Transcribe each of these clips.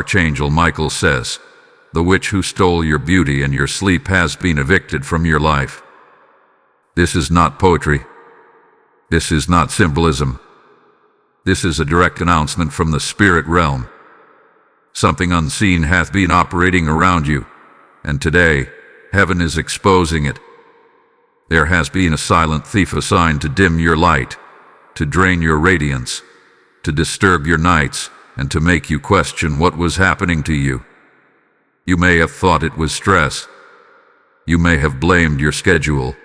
Archangel Michael says, "The witch who stole your beauty and your sleep has been evicted from your life." This is not poetry. This is not symbolism. This is a direct announcement from the spirit realm. Something unseen hath been operating around you, and today, heaven is exposing it. There has been a silent thief assigned to dim your light, to drain your radiance, to disturb your nights, and to make you question what was happening to you. You may have thought it was stress. You may have blamed your schedule.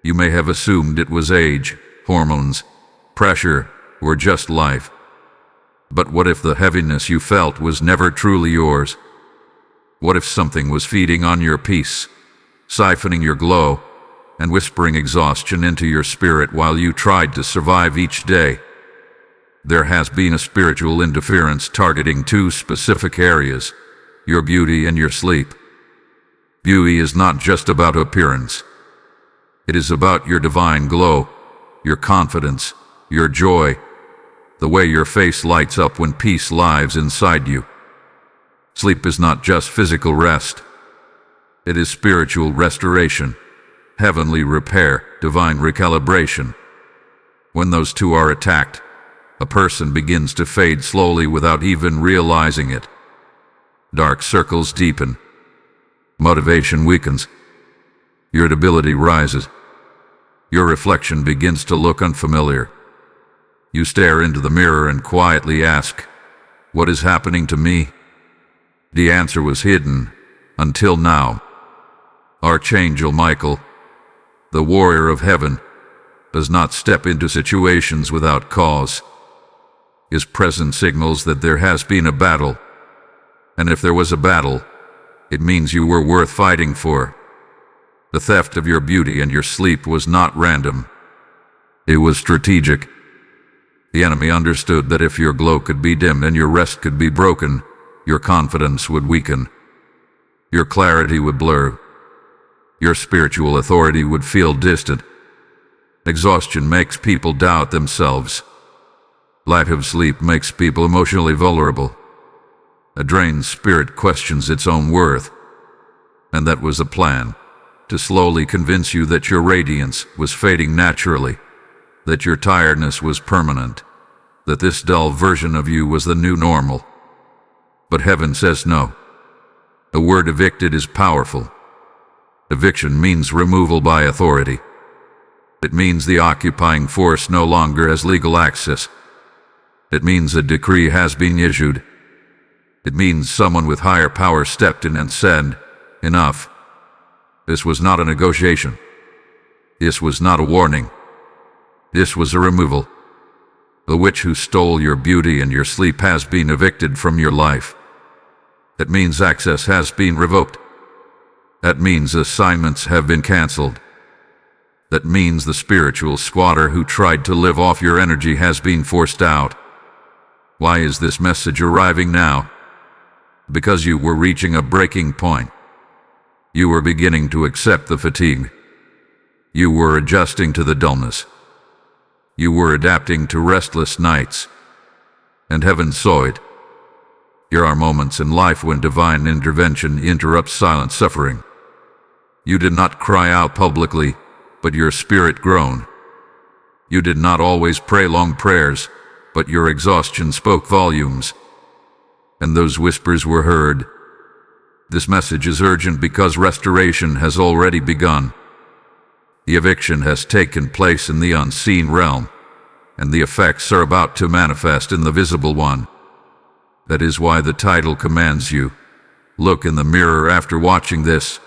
You may have assumed it was age, hormones, pressure, or just life. But what if the heaviness you felt was never truly yours? What if something was feeding on your peace, siphoning your glow, and whispering exhaustion into your spirit while you tried to survive each day? There has been a spiritual interference targeting two specific areas: your beauty and your sleep. Beauty is not just about appearance. It is about your divine glow, your confidence, your joy, the way your face lights up when peace lives inside you. Sleep is not just physical rest. It is spiritual restoration, heavenly repair, divine recalibration. When those two are attacked, a person begins to fade slowly without even realizing it. Dark circles deepen. Motivation weakens. Irritability rises. Your reflection begins to look unfamiliar. You stare into the mirror and quietly ask, "What is happening to me?" The answer was hidden, until now. Archangel Michael, the warrior of heaven, does not step into situations without cause. His presence signals that there has been a battle. And if there was a battle, it means you were worth fighting for. The theft of your beauty and your sleep was not random. It was strategic. The enemy understood that if your glow could be dimmed and your rest could be broken, your confidence would weaken. Your clarity would blur. Your spiritual authority would feel distant. Exhaustion makes people doubt themselves. Lack of sleep makes people emotionally vulnerable. A drained spirit questions its own worth. And that was a plan, to slowly convince you that your radiance was fading naturally, that your tiredness was permanent, that this dull version of you was the new normal. But heaven says no. The word evicted is powerful. Eviction means removal by authority. It means the occupying force no longer has legal access. It means a decree has been issued. It means someone with higher power stepped in and said, "Enough." This was not a negotiation. This was not a warning. This was a removal. The witch who stole your beauty and your sleep has been evicted from your life. That means access has been revoked. That means assignments have been canceled. That means the spiritual squatter who tried to live off your energy has been forced out. Why is this message arriving now? Because you were reaching a breaking point. You were beginning to accept the fatigue. You were adjusting to the dullness. You were adapting to restless nights. And heaven saw it. There are moments in life when divine intervention interrupts silent suffering. You did not cry out publicly, but your spirit groaned. You did not always pray long prayers, but your exhaustion spoke volumes. And those whispers were heard. This message is urgent because restoration has already begun. The eviction has taken place in the unseen realm, and the effects are about to manifest in the visible one. That is why the title commands you, look in the mirror after watching this.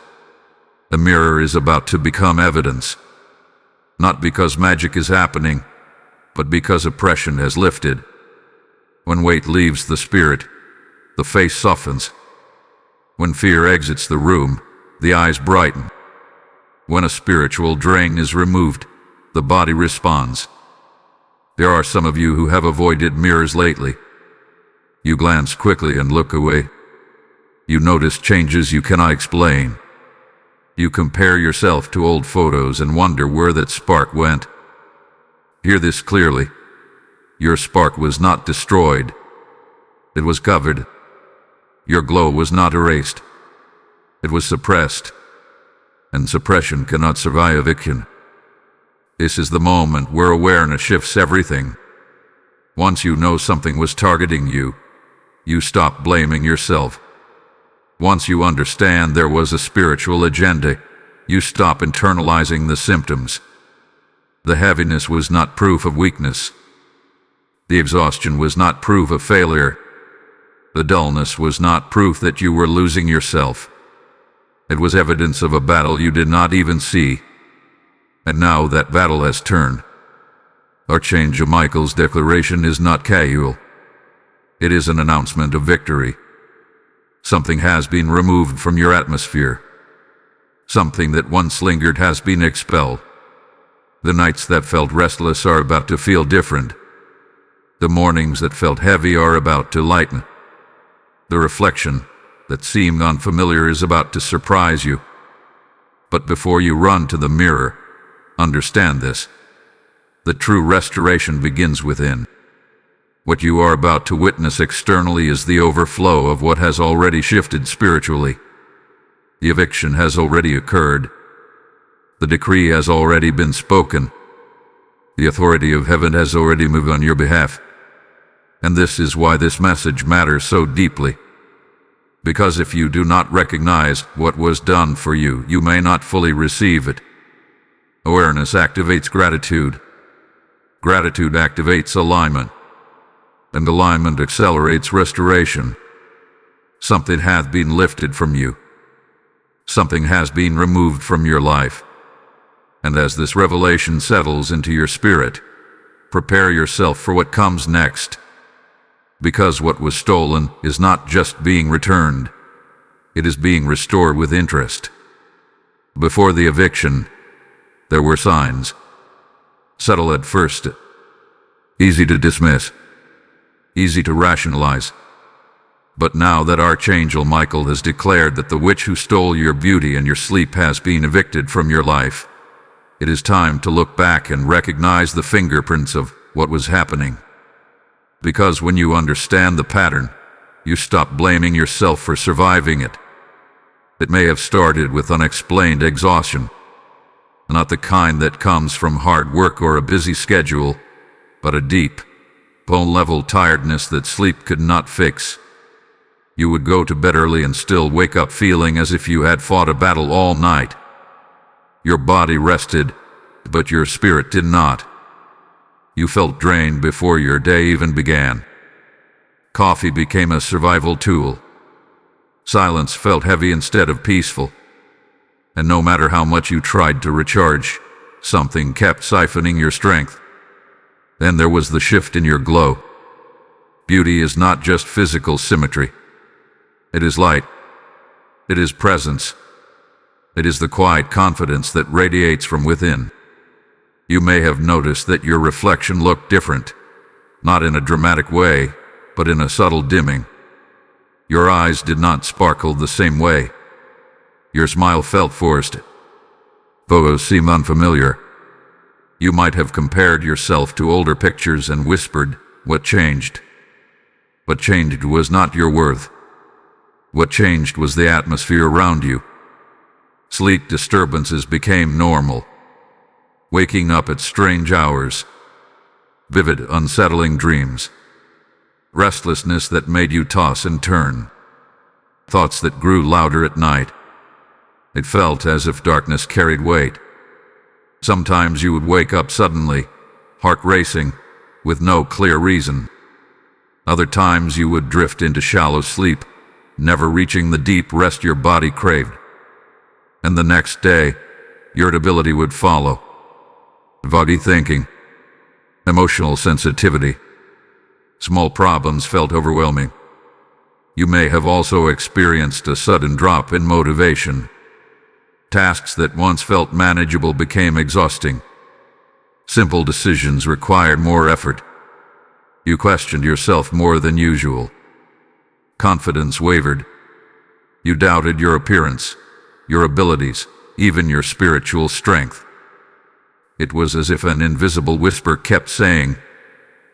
The mirror is about to become evidence. Not because magic is happening, but because oppression has lifted. When weight leaves the spirit, the face softens. When fear exits the room, the eyes brighten. When a spiritual drain is removed, the body responds. There are some of you who have avoided mirrors lately. You glance quickly and look away. You notice changes you cannot explain. You compare yourself to old photos and wonder where that spark went. Hear this clearly. Your spark was not destroyed. It was covered. Your glow was not erased. It was suppressed, and suppression cannot survive eviction. This is the moment where awareness shifts everything. Once you know something was targeting you, you stop blaming yourself. Once you understand there was a spiritual agenda, you stop internalizing the symptoms. The heaviness was not proof of weakness. The exhaustion was not proof of failure. The dullness was not proof that you were losing yourself. It was evidence of a battle you did not even see. And now that battle has turned. Archangel Michael's declaration is not casual. It is an announcement of victory. Something has been removed from your atmosphere. Something that once lingered has been expelled. The nights that felt restless are about to feel different. The mornings that felt heavy are about to lighten. The reflection that seemed unfamiliar is about to surprise you. But before you run to the mirror, understand this. The true restoration begins within. What you are about to witness externally is the overflow of what has already shifted spiritually. The eviction has already occurred. The decree has already been spoken. The authority of heaven has already moved on your behalf. And this is why this message matters so deeply. Because if you do not recognize what was done for you, you may not fully receive it. Awareness activates gratitude. Gratitude activates alignment. And alignment accelerates restoration. Something hath been lifted from you. Something has been removed from your life. And as this revelation settles into your spirit, prepare yourself for what comes next. Because what was stolen is not just being returned, it is being restored with interest. Before the eviction, there were signs. Subtle at first, easy to dismiss, easy to rationalize. But now that Archangel Michael has declared that the witch who stole your beauty and your sleep has been evicted from your life, it is time to look back and recognize the fingerprints of what was happening. Because when you understand the pattern, you stop blaming yourself for surviving it. It may have started with unexplained exhaustion, not the kind that comes from hard work or a busy schedule, but a deep, bone-level tiredness that sleep could not fix. You would go to bed early and still wake up feeling as if you had fought a battle all night. Your body rested, but your spirit did not. You felt drained before your day even began. Coffee became a survival tool. Silence felt heavy instead of peaceful. And no matter how much you tried to recharge, something kept siphoning your strength. Then there was the shift in your glow. Beauty is not just physical symmetry. It is light. It is presence. It is the quiet confidence that radiates from within. You may have noticed that your reflection looked different, not in a dramatic way, but in a subtle dimming. Your eyes did not sparkle the same way. Your smile felt forced. Photos seemed unfamiliar. You might have compared yourself to older pictures and whispered, "What changed?" What changed was not your worth. What changed was the atmosphere around you. Sleep disturbances became normal. Waking up at strange hours. Vivid, unsettling dreams. Restlessness that made you toss and turn. Thoughts that grew louder at night. It felt as if darkness carried weight. Sometimes you would wake up suddenly, heart racing, with no clear reason. Other times you would drift into shallow sleep, never reaching the deep rest your body craved. And the next day, irritability would follow. Foggy thinking, emotional sensitivity. Small problems felt overwhelming. You may have also experienced a sudden drop in motivation. Tasks that once felt manageable became exhausting. Simple decisions required more effort. You questioned yourself more than usual. Confidence wavered. You doubted your appearance, your abilities, even your spiritual strength. It was as if an invisible whisper kept saying,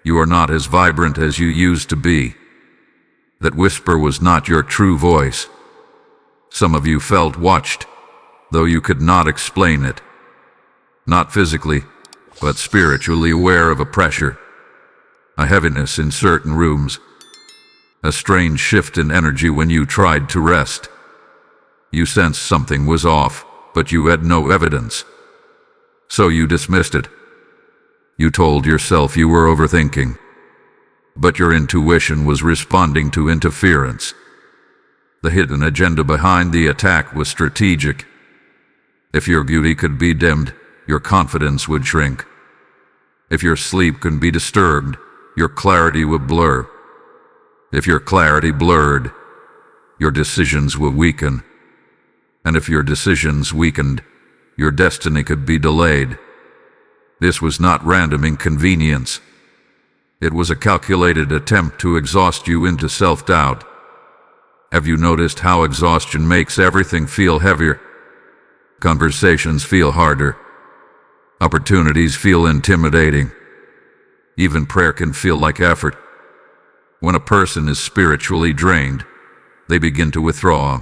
"You are not as vibrant as you used to be." That whisper was not your true voice. Some of you felt watched, though you could not explain it. Not physically, but spiritually aware of a pressure, a heaviness in certain rooms, a strange shift in energy when you tried to rest. You sensed something was off, but you had no evidence. So you dismissed it. You told yourself you were overthinking. But your intuition was responding to interference. The hidden agenda behind the attack was strategic. If your beauty could be dimmed, your confidence would shrink. If your sleep could be disturbed, your clarity would blur. If your clarity blurred, your decisions would weaken. And if your decisions weakened, your destiny could be delayed. This was not random inconvenience. It was a calculated attempt to exhaust you into self-doubt. Have you noticed how exhaustion makes everything feel heavier? Conversations feel harder. Opportunities feel intimidating. Even prayer can feel like effort. When a person is spiritually drained, they begin to withdraw.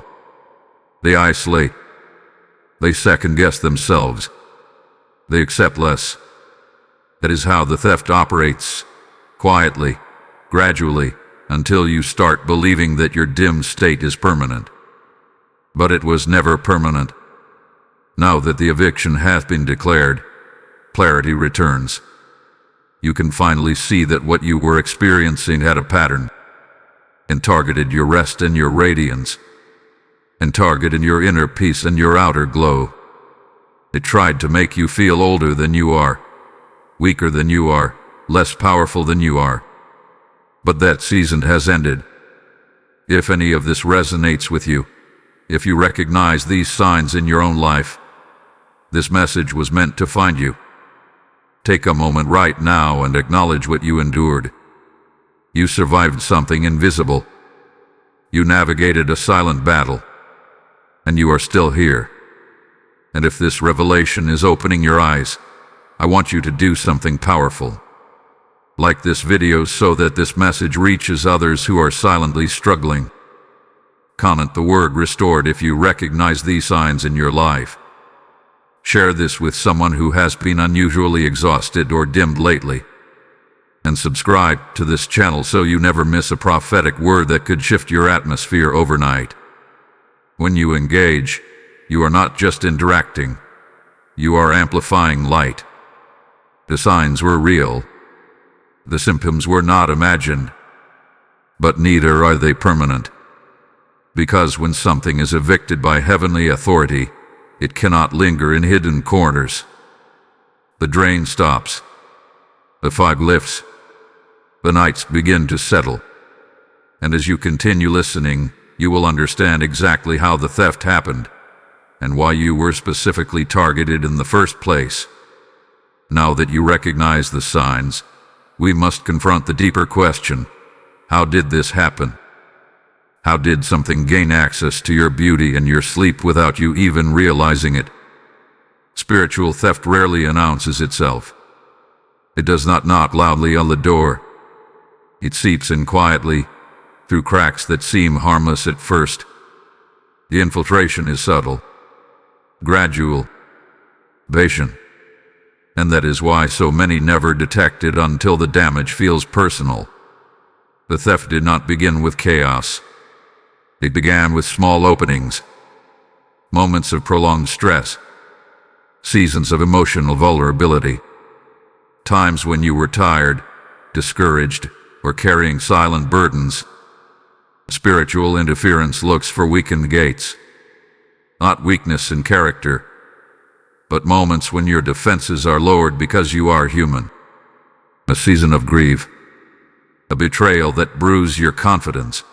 They isolate. They second-guess themselves. They accept less. That is how the theft operates. Quietly, gradually, until you start believing that your dim state is permanent. But it was never permanent. Now that the eviction hath been declared, clarity returns. You can finally see that what you were experiencing had a pattern, and targeted your rest and your radiance, and targeted your inner peace and your outer glow. It tried to make you feel older than you are, weaker than you are, less powerful than you are. But that season has ended. If any of this resonates with you, if you recognize these signs in your own life, this message was meant to find you. Take a moment right now and acknowledge what you endured. You survived something invisible. You navigated a silent battle. And you are still here. And if this revelation is opening your eyes, I want you to do something powerful. Like this video so that this message reaches others who are silently struggling. Comment the word restored if you recognize these signs in your life. Share this with someone who has been unusually exhausted or dimmed lately. And subscribe to this channel so you never miss a prophetic word that could shift your atmosphere overnight. When you engage, you are not just interacting. You are amplifying light. The signs were real. The symptoms were not imagined, but neither are they permanent. Because when something is evicted by heavenly authority, it cannot linger in hidden corners. The drain stops. The fog lifts. The nights begin to settle. And as you continue listening, you will understand exactly how the theft happened and why you were specifically targeted in the first place. Now that you recognize the signs, we must confront the deeper question: how did this happen? How did something gain access to your beauty and your sleep without you even realizing it? Spiritual theft rarely announces itself. It does not knock loudly on the door. It seeps in quietly, through cracks that seem harmless at first. The infiltration is subtle, gradual, patient. And that is why so many never detect it until the damage feels personal. The theft did not begin with chaos. It began with small openings, moments of prolonged stress, seasons of emotional vulnerability, times when you were tired, discouraged, or carrying silent burdens. Spiritual interference looks for weakened gates, not weakness in character, but moments when your defenses are lowered because you are human. A season of grief, a betrayal that bruised your confidence,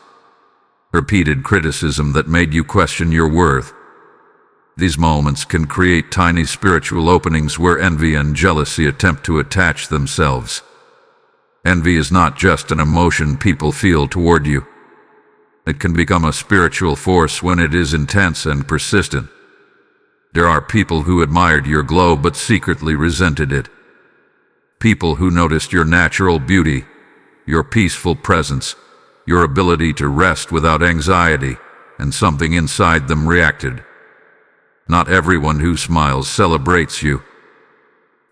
repeated criticism that made you question your worth. These moments can create tiny spiritual openings where envy and jealousy attempt to attach themselves. Envy is not just an emotion people feel toward you. It can become a spiritual force when it is intense and persistent. There are people who admired your glow but secretly resented it. People who noticed your natural beauty, your peaceful presence, your ability to rest without anxiety, and something inside them reacted. Not everyone who smiles celebrates you.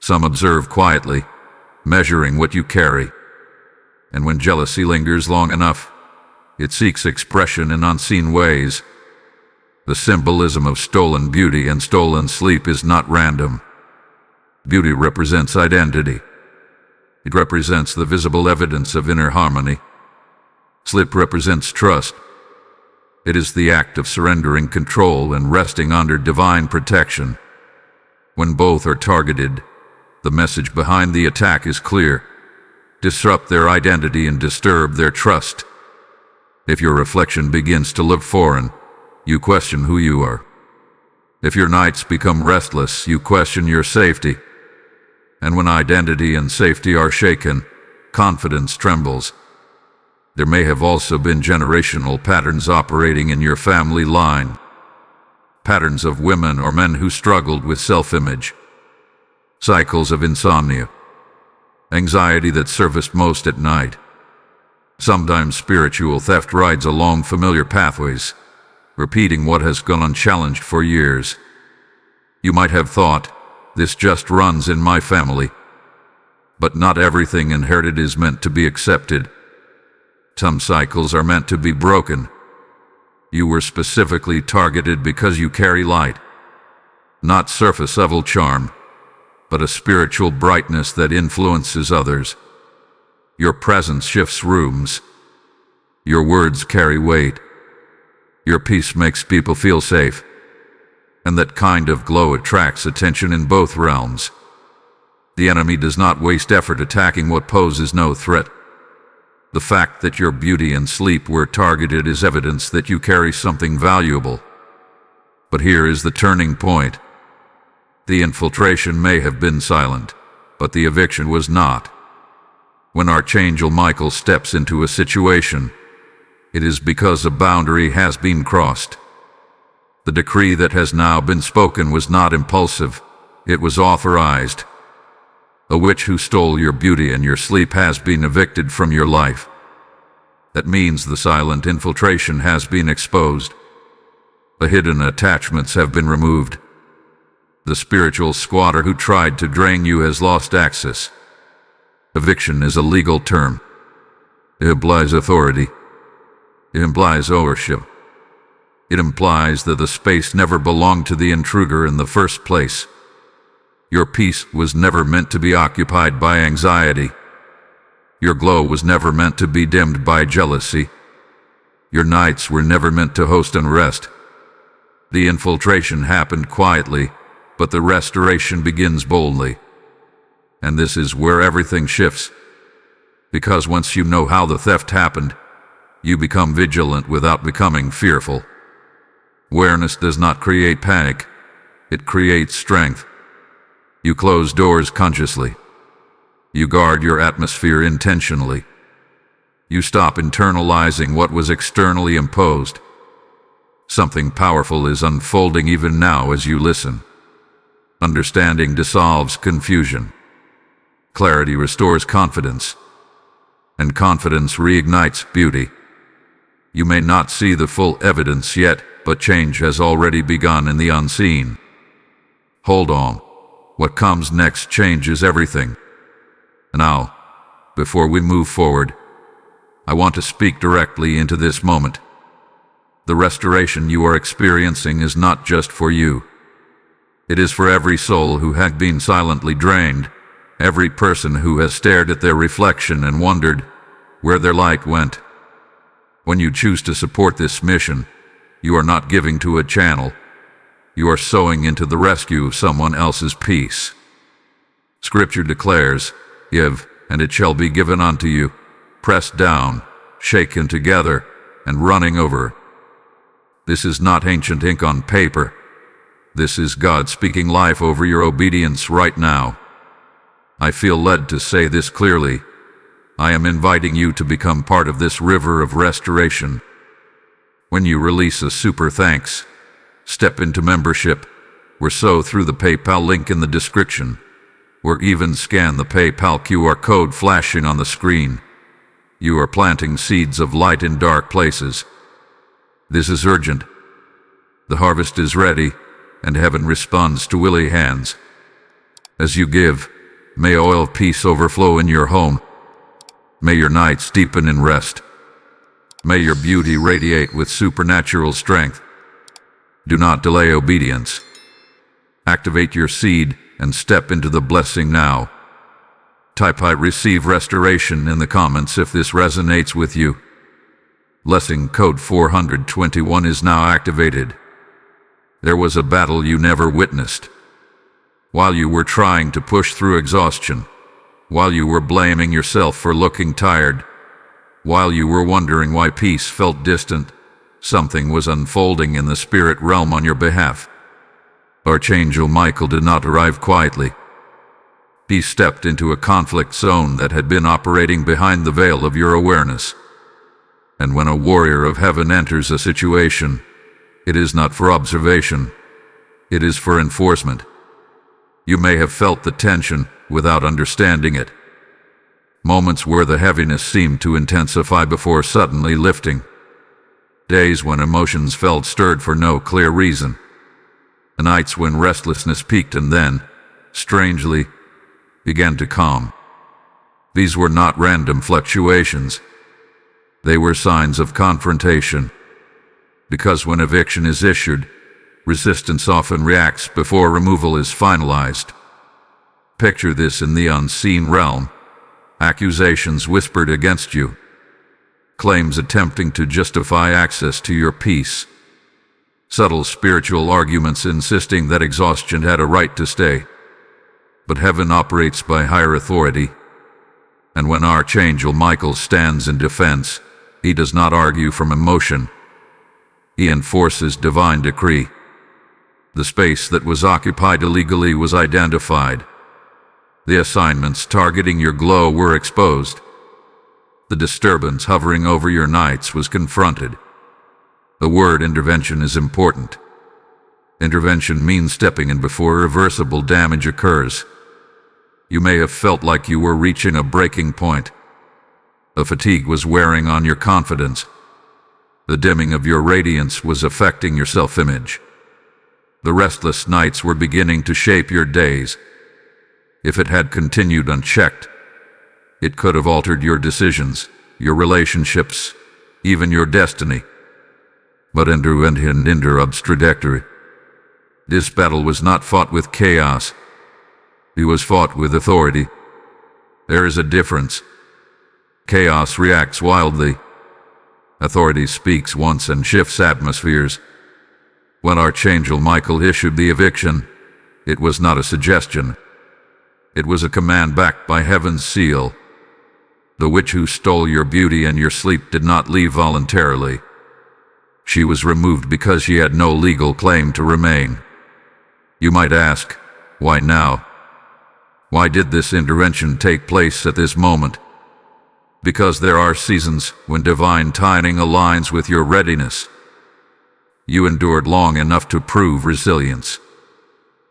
Some observe quietly, measuring what you carry. And when jealousy lingers long enough, it seeks expression in unseen ways. The symbolism of stolen beauty and stolen sleep is not random. Beauty represents identity. It represents the visible evidence of inner harmony. Sleep represents trust. It is the act of surrendering control and resting under divine protection. When both are targeted, the message behind the attack is clear. Disrupt their identity and disturb their trust. If your reflection begins to look foreign, you question who you are. If your nights become restless, you question your safety. And when identity and safety are shaken, confidence trembles. There may have also been generational patterns operating in your family line. Patterns of women or men who struggled with self-image. Cycles of insomnia. Anxiety that surfaced most at night. Sometimes spiritual theft rides along familiar pathways, repeating what has gone unchallenged for years. You might have thought, this just runs in my family. But not everything inherited is meant to be accepted. Some cycles are meant to be broken. You were specifically targeted because you carry light. Not surface-level charm, but a spiritual brightness that influences others. Your presence shifts rooms. Your words carry weight. Your peace makes people feel safe. And that kind of glow attracts attention in both realms. The enemy does not waste effort attacking what poses no threat. The fact that your beauty and sleep were targeted is evidence that you carry something valuable. But here is the turning point. The infiltration may have been silent, but the eviction was not. When Archangel Michael steps into a situation, it is because a boundary has been crossed. The decree that has now been spoken was not impulsive, it was authorized. A witch who stole your beauty and your sleep has been evicted from your life. That means the silent infiltration has been exposed. The hidden attachments have been removed. The spiritual squatter who tried to drain you has lost access. Eviction is a legal term. It implies authority. It implies ownership. It implies that the space never belonged to the intruder in the first place. Your peace was never meant to be occupied by anxiety. Your glow was never meant to be dimmed by jealousy. Your nights were never meant to host unrest. The infiltration happened quietly, but the restoration begins boldly. And this is where everything shifts. Because once you know how the theft happened, you become vigilant without becoming fearful. Awareness does not create panic. It creates strength. You close doors consciously. You guard your atmosphere intentionally. You stop internalizing what was externally imposed. Something powerful is unfolding even now as you listen. Understanding dissolves confusion. Clarity restores confidence. And confidence reignites beauty. You may not see the full evidence yet, but change has already begun in the unseen. Hold on. What comes next changes everything. Now, before we move forward, I want to speak directly into this moment. The restoration you are experiencing is not just for you. It is for every soul who had been silently drained, every person who has stared at their reflection and wondered where their light went. When you choose to support this mission, you are not giving to a channel. You are sowing into the rescue of someone else's peace. Scripture declares, "Give, and it shall be given unto you, pressed down, shaken together, and running over." This is not ancient ink on paper. This is God speaking life over your obedience right now. I feel led to say this clearly. I am inviting you to become part of this river of restoration. When you release a super thanks, step into membership, or sow through the PayPal link in the description, or even scan the PayPal QR code flashing on the screen, You are planting seeds of light in dark places. This is urgent. The harvest is ready, and heaven responds to willing hands. As you give, may oil of peace overflow in your home. May your nights deepen in rest. May your beauty radiate with supernatural strength. Do not delay obedience. Activate your seed and step into the blessing now. Type "I receive restoration" in the comments if this resonates with you. Blessing code 421 is now activated. There was a battle you never witnessed. While you were trying to push through exhaustion, while you were blaming yourself for looking tired, while you were wondering why peace felt distant, something was unfolding in the spirit realm on your behalf. Archangel Michael did not arrive quietly. He stepped into a conflict zone that had been operating behind the veil of your awareness. And when a warrior of heaven enters a situation, it is not for observation, it is for enforcement. You may have felt the tension without understanding it. Moments where the heaviness seemed to intensify before suddenly lifting. Days when emotions felt stirred for no clear reason. Nights when restlessness peaked and then, strangely, began to calm. These were not random fluctuations. They were signs of confrontation. Because when eviction is issued, resistance often reacts before removal is finalized. Picture this in the unseen realm. Accusations whispered against you. Claims attempting to justify access to your peace. Subtle spiritual arguments insisting that exhaustion had a right to stay. But heaven operates by higher authority. And when Archangel Michael stands in defense, he does not argue from emotion. He enforces divine decree. The space that was occupied illegally was identified. The assignments targeting your glow were exposed. The disturbance hovering over your nights was confronted. The word intervention is important. Intervention means stepping in before irreversible damage occurs. You may have felt like you were reaching a breaking point. The fatigue was wearing on your confidence. The dimming of your radiance was affecting your self-image. The restless nights were beginning to shape your days. If it had continued unchecked, it could have altered your decisions, your relationships, even your destiny. But enter obstrudectory. This battle was not fought with chaos. It was fought with authority. There is a difference. Chaos reacts wildly. Authority speaks once and shifts atmospheres. When Archangel Michael issued the eviction, it was not a suggestion. It was a command backed by heaven's seal. The witch who stole your beauty and your sleep did not leave voluntarily. She was removed because she had no legal claim to remain. You might ask, why now? Why did this intervention take place at this moment? Because there are seasons when divine timing aligns with your readiness. You endured long enough to prove resilience.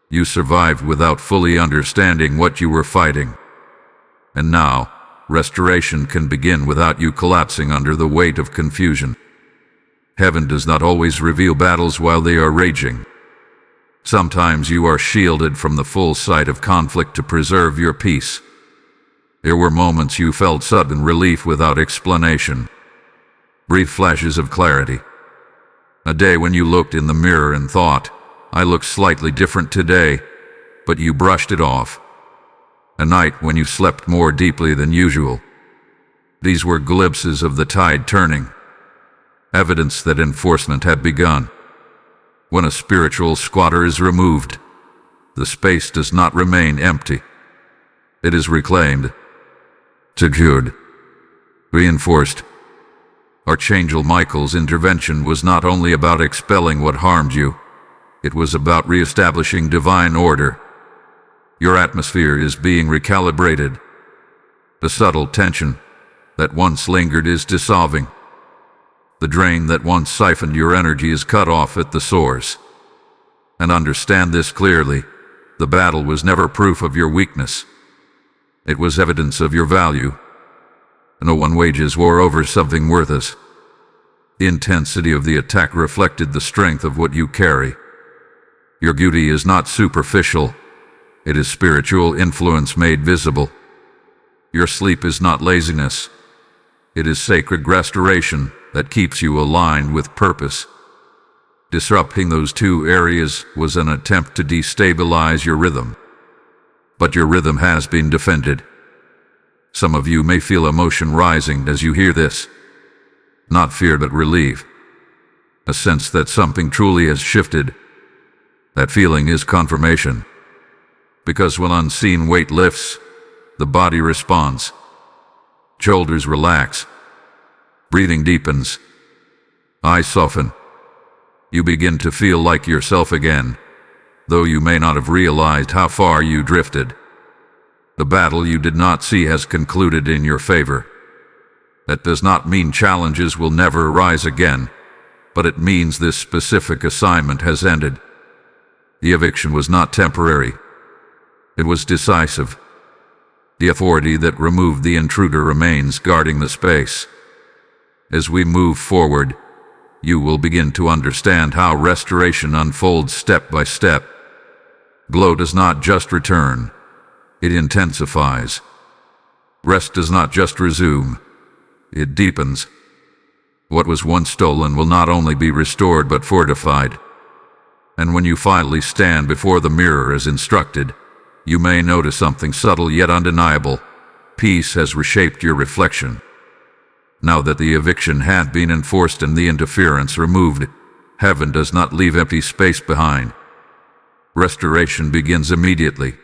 You survived without fully understanding what you were fighting. And now, restoration can begin without you collapsing under the weight of confusion. Heaven does not always reveal battles while they are raging. Sometimes you are shielded from the full sight of conflict to preserve your peace. There were moments you felt sudden relief without explanation. Brief flashes of clarity. A day when you looked in the mirror and thought, I look slightly different today, but you brushed it off. A night when you slept more deeply than usual. These were glimpses of the tide turning. Evidence that enforcement had begun. When a spiritual squatter is removed, the space does not remain empty. It is reclaimed, secured, reinforced. Archangel Michael's intervention was not only about expelling what harmed you, it was about reestablishing divine order. Your atmosphere is being recalibrated. The subtle tension that once lingered is dissolving. The drain that once siphoned your energy is cut off at the source. And understand this clearly, the battle was never proof of your weakness. It was evidence of your value. No one wages war over something worthless. The intensity of the attack reflected the strength of what you carry. Your beauty is not superficial. It is spiritual influence made visible. Your sleep is not laziness. It is sacred restoration that keeps you aligned with purpose. Disrupting those two areas was an attempt to destabilize your rhythm. But your rhythm has been defended. Some of you may feel emotion rising as you hear this. Not fear but relief. A sense that something truly has shifted. That feeling is confirmation. Because when unseen weight lifts, the body responds. Shoulders relax. Breathing deepens. Eyes soften. You begin to feel like yourself again, though you may not have realized how far you drifted. The battle you did not see has concluded in your favor. That does not mean challenges will never arise again, but it means this specific assignment has ended. The eviction was not temporary. It was decisive. The authority that removed the intruder remains guarding the space. As we move forward, you will begin to understand how restoration unfolds step by step. Glow does not just return, it intensifies. Rest does not just resume, it deepens. What was once stolen will not only be restored but fortified. And when you finally stand before the mirror as instructed, you may notice something subtle yet undeniable. Peace has reshaped your reflection. Now that the eviction had been enforced and the interference removed, heaven does not leave empty space behind. Restoration begins immediately.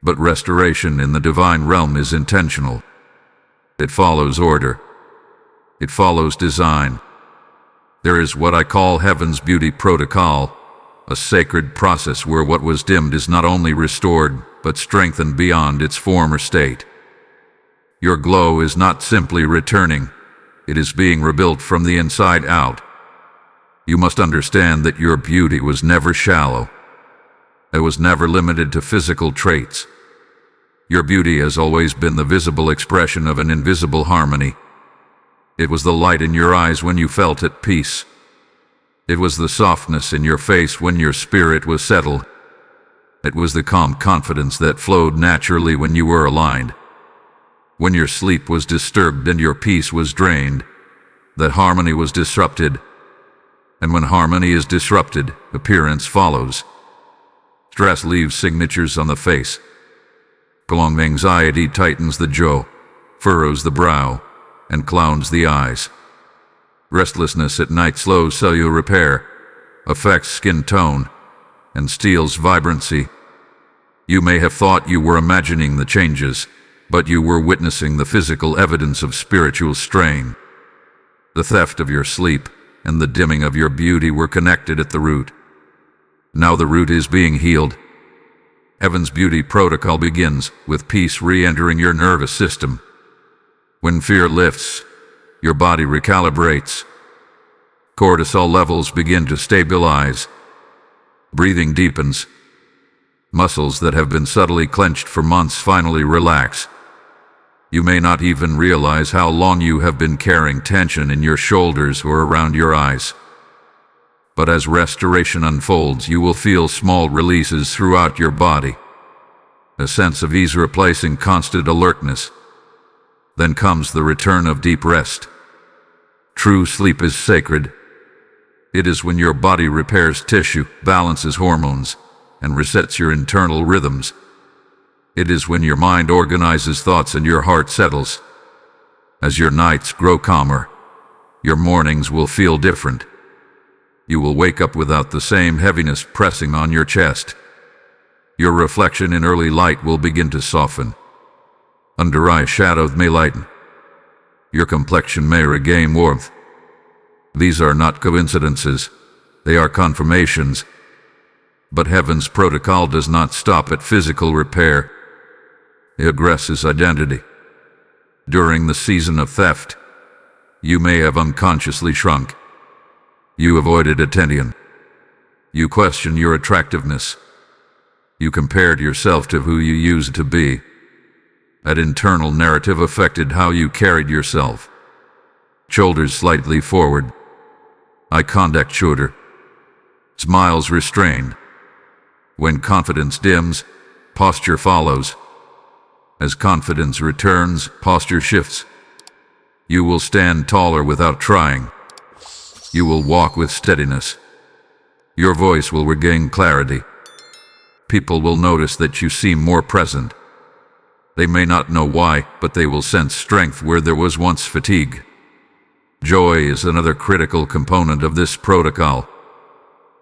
But restoration in the divine realm is intentional. It follows order. It follows design. There is what I call heaven's beauty protocol, a sacred process where what was dimmed is not only restored, but strengthened beyond its former state. Your glow is not simply returning, it is being rebuilt from the inside out. You must understand that your beauty was never shallow. It was never limited to physical traits. Your beauty has always been the visible expression of an invisible harmony. It was the light in your eyes when you felt at peace. It was the softness in your face when your spirit was settled. It was the calm confidence that flowed naturally when you were aligned. When your sleep was disturbed and your peace was drained, that harmony was disrupted. And when harmony is disrupted, appearance follows. Stress leaves signatures on the face. Prolonged anxiety tightens the jaw, furrows the brow, and clouds the eyes. Restlessness at night slows cellular repair, affects skin tone, and steals vibrancy. You may have thought you were imagining the changes, but you were witnessing the physical evidence of spiritual strain. The theft of your sleep and the dimming of your beauty were connected at the root. Now the root is being healed. Heaven's beauty protocol begins with peace re-entering your nervous system. When fear lifts, your body recalibrates. Cortisol levels begin to stabilize. Breathing deepens. Muscles that have been subtly clenched for months finally relax. You may not even realize how long you have been carrying tension in your shoulders or around your eyes. But as restoration unfolds, you will feel small releases throughout your body. A sense of ease replacing constant alertness. Then comes the return of deep rest. True sleep is sacred. It is when your body repairs tissue, balances hormones, and resets your internal rhythms. It is when your mind organizes thoughts and your heart settles. As your nights grow calmer, your mornings will feel different. You will wake up without the same heaviness pressing on your chest. Your reflection in early light will begin to soften. Under eye shadows may lighten. Your complexion may regain warmth. These are not coincidences, they are confirmations. But heaven's protocol does not stop at physical repair. It addresses identity. During the season of theft, you may have unconsciously shrunk. You avoided attention. You questioned your attractiveness. You compared yourself to who you used to be. That internal narrative affected how you carried yourself. Shoulders slightly forward. Eye contact shorter. Smiles restrained. When confidence dims, posture follows. As confidence returns, posture shifts. You will stand taller without trying. You will walk with steadiness. Your voice will regain clarity. People will notice that you seem more present. They may not know why, but they will sense strength where there was once fatigue. Joy is another critical component of this protocol.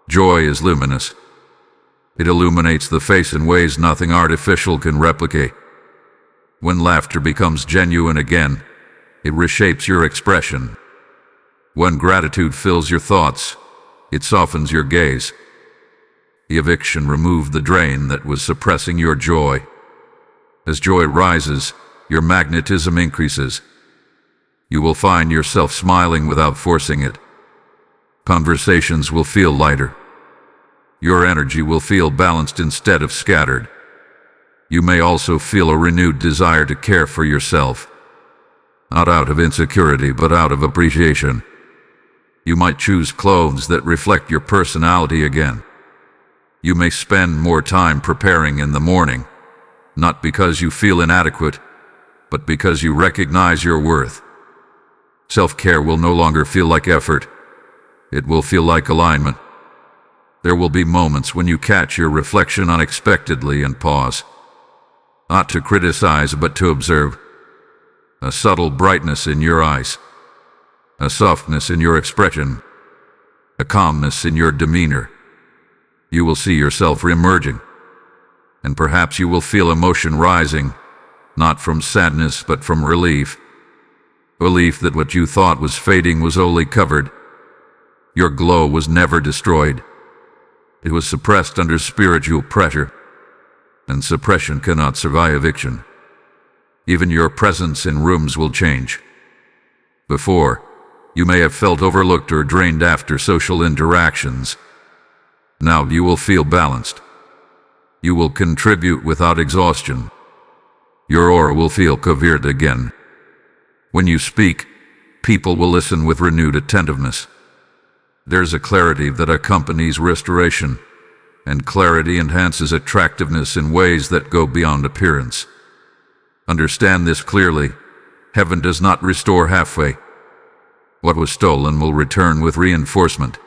Joy is luminous. It illuminates the face in ways nothing artificial can replicate. When laughter becomes genuine again, it reshapes your expression. When gratitude fills your thoughts, it softens your gaze. The eviction removed the drain that was suppressing your joy. As joy rises, your magnetism increases. You will find yourself smiling without forcing it. Conversations will feel lighter. Your energy will feel balanced instead of scattered. You may also feel a renewed desire to care for yourself. Not out of insecurity, but out of appreciation. You might choose clothes that reflect your personality again. You may spend more time preparing in the morning, not because you feel inadequate, but because you recognize your worth. Self-care will no longer feel like effort. It will feel like alignment. There will be moments when you catch your reflection unexpectedly and pause. Not to criticize, but to observe. A subtle brightness in your eyes. A softness in your expression. A calmness in your demeanor. You will see yourself re-emerging. And perhaps you will feel emotion rising, not from sadness but from relief. Relief that what you thought was fading was only covered. Your glow was never destroyed. It was suppressed under spiritual pressure, and suppression cannot survive eviction. Even your presence in rooms will change. Before, you may have felt overlooked or drained after social interactions. Now you will feel balanced. You will contribute without exhaustion. Your aura will feel coherent again. When you speak, people will listen with renewed attentiveness. There's a clarity that accompanies restoration, and clarity enhances attractiveness in ways that go beyond appearance. Understand this clearly. Heaven does not restore halfway. What was stolen will return with reinforcement.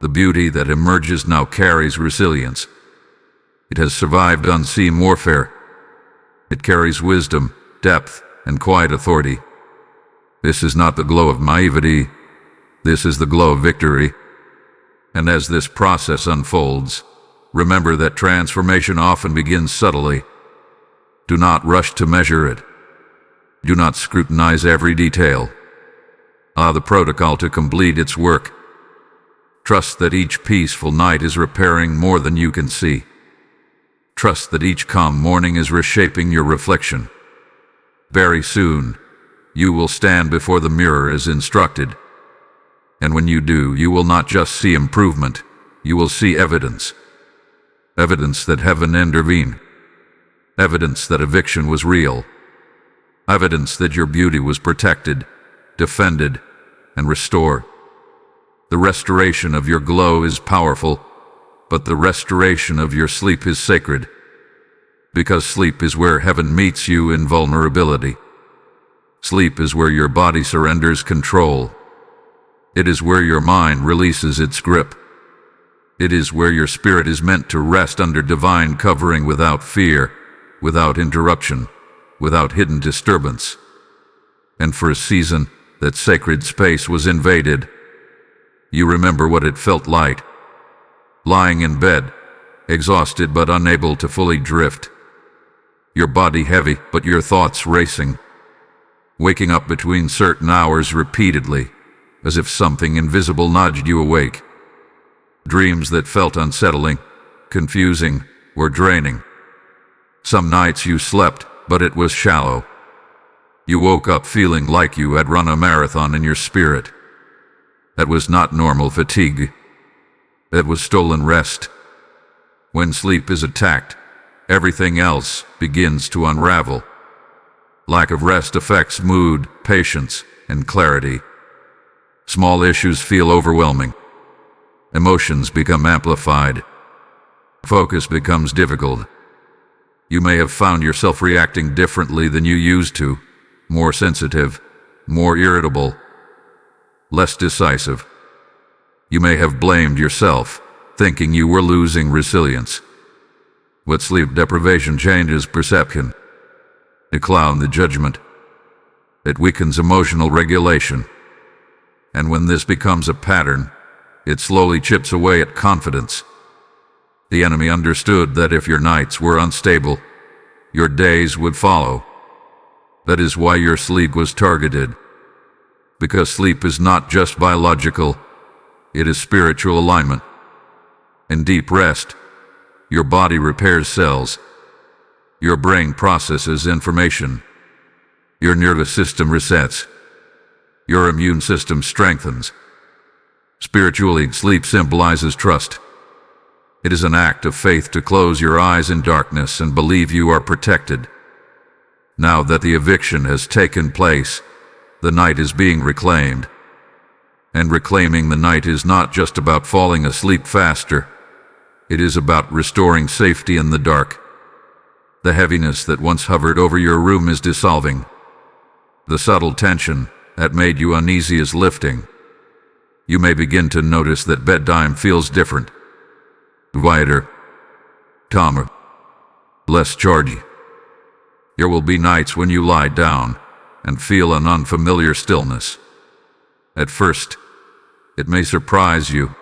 The beauty that emerges now carries resilience. It has survived unseen warfare. It carries wisdom, depth, and quiet authority. This is not the glow of naivety. This is the glow of victory. And as this process unfolds, remember that transformation often begins subtly. Do not rush to measure it. Do not scrutinize every detail. Allow the protocol to complete its work. Trust that each peaceful night is repairing more than you can see. Trust that each calm morning is reshaping your reflection. Very soon, you will stand before the mirror as instructed. And when you do, you will not just see improvement, you will see evidence. Evidence that heaven intervened. Evidence that eviction was real. Evidence that your beauty was protected, defended, and restored. The restoration of your glow is powerful, but the restoration of your sleep is sacred. Because sleep is where heaven meets you in vulnerability. Sleep is where your body surrenders control. It is where your mind releases its grip. It is where your spirit is meant to rest under divine covering without fear, without interruption, without hidden disturbance. And for a season, that sacred space was invaded. You remember what it felt like. Lying in bed, exhausted but unable to fully drift. Your body heavy, but your thoughts racing. Waking up between certain hours repeatedly, as if something invisible nudged you awake. Dreams that felt unsettling, confusing, or draining. Some nights you slept, but it was shallow. You woke up feeling like you had run a marathon in your spirit. That was not normal fatigue. That was stolen rest. When sleep is attacked, everything else begins to unravel. Lack of rest affects mood, patience, and clarity. Small issues feel overwhelming. Emotions become amplified. Focus becomes difficult. You may have found yourself reacting differently than you used to, more sensitive, more irritable, less decisive. You may have blamed yourself, thinking you were losing resilience. But sleep deprivation changes perception. It clouds the judgment. It weakens emotional regulation. And when this becomes a pattern, it slowly chips away at confidence. The enemy understood that if your nights were unstable, your days would follow. That is why your sleep was targeted. Because sleep is not just biological, it is spiritual alignment. In deep rest, your body repairs cells. Your brain processes information. Your nervous system resets. Your immune system strengthens. Spiritually, sleep symbolizes trust. It is an act of faith to close your eyes in darkness and believe you are protected. Now that the eviction has taken place, the night is being reclaimed. And reclaiming the night is not just about falling asleep faster. It is about restoring safety in the dark. The heaviness that once hovered over your room is dissolving. The subtle tension that made you uneasy is lifting. You may begin to notice that bedtime feels different. Quieter, calmer, less chargy. There will be nights when you lie down and feel an unfamiliar stillness. At first, it may surprise you.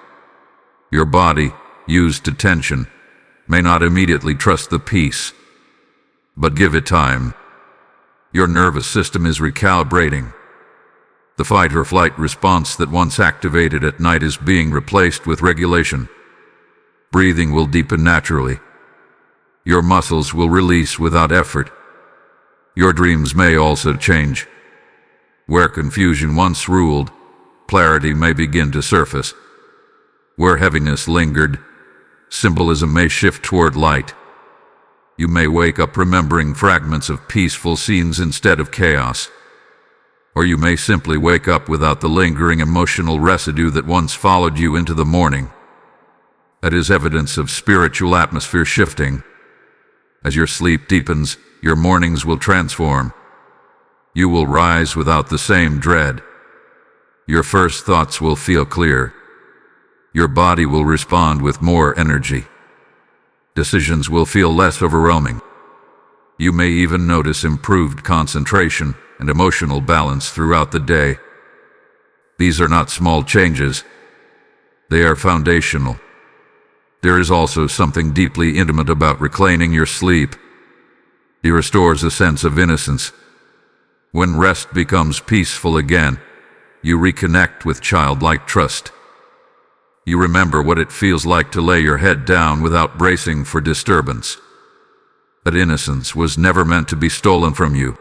Your body, used to tension, may not immediately trust the peace. But give it time. Your nervous system is recalibrating. The fight-or-flight response that once activated at night is being replaced with regulation. Breathing will deepen naturally. Your muscles will release without effort. Your dreams may also change. Where confusion once ruled, clarity may begin to surface. Where heaviness lingered, symbolism may shift toward light. You may wake up remembering fragments of peaceful scenes instead of chaos. Or you may simply wake up without the lingering emotional residue that once followed you into the morning. That is evidence of spiritual atmosphere shifting. As your sleep deepens, your mornings will transform. You will rise without the same dread. Your first thoughts will feel clear. Your body will respond with more energy. Decisions will feel less overwhelming. You may even notice improved concentration and emotional balance throughout the day. These are not small changes. They are foundational. There is also something deeply intimate about reclaiming your sleep. It restores a sense of innocence. When rest becomes peaceful again, you reconnect with childlike trust. You remember what it feels like to lay your head down without bracing for disturbance. That innocence was never meant to be stolen from you.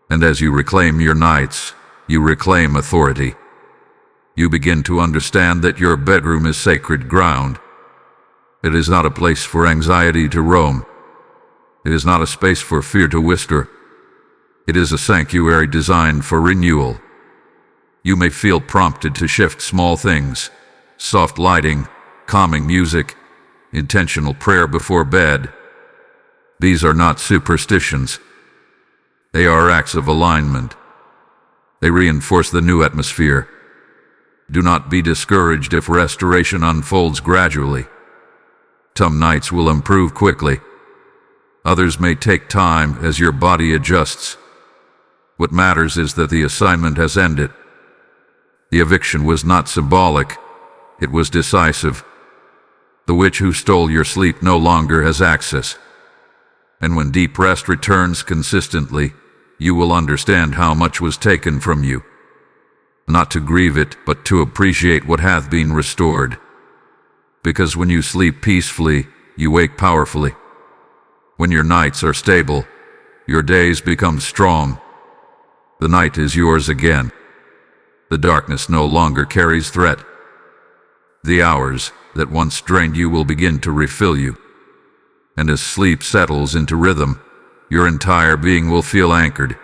And as you reclaim your nights, you reclaim authority. You begin to understand that your bedroom is sacred ground. It is not a place for anxiety to roam. It is not a space for fear to whisper. It is a sanctuary designed for renewal. You may feel prompted to shift small things: soft lighting, calming music, intentional prayer before bed. These are not superstitions. They are acts of alignment. They reinforce the new atmosphere. Do not be discouraged if restoration unfolds gradually. Some nights will improve quickly. Others may take time as your body adjusts. What matters is that the assignment has ended. The eviction was not symbolic. It was decisive. The witch who stole your sleep no longer has access. And when deep rest returns consistently, you will understand how much was taken from you. Not to grieve it, but to appreciate what hath been restored. Because when you sleep peacefully, you wake powerfully. When your nights are stable, your days become strong. The night is yours again. The darkness no longer carries threat. The hours that once drained you will begin to refill you. And as sleep settles into rhythm, your entire being will feel anchored.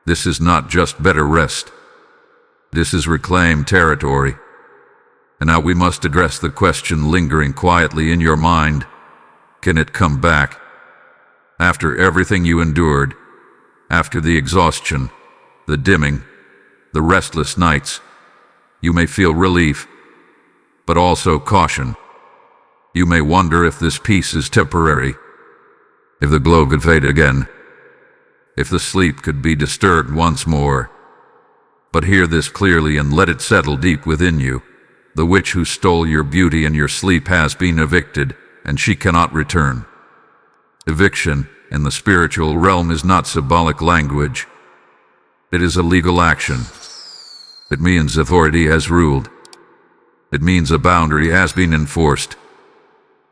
This is not just better rest. This is reclaimed territory. And now we must address the question lingering quietly in your mind. Can it come back? After everything you endured, after the exhaustion, the dimming, the restless nights, you may feel relief, but also caution. You may wonder if this peace is temporary, if the glow could fade again, if the sleep could be disturbed once more. But hear this clearly and let it settle deep within you. The witch who stole your beauty and your sleep has been evicted, and she cannot return. Eviction in the spiritual realm is not symbolic language. It is a legal action. It means authority has ruled. It means a boundary has been enforced.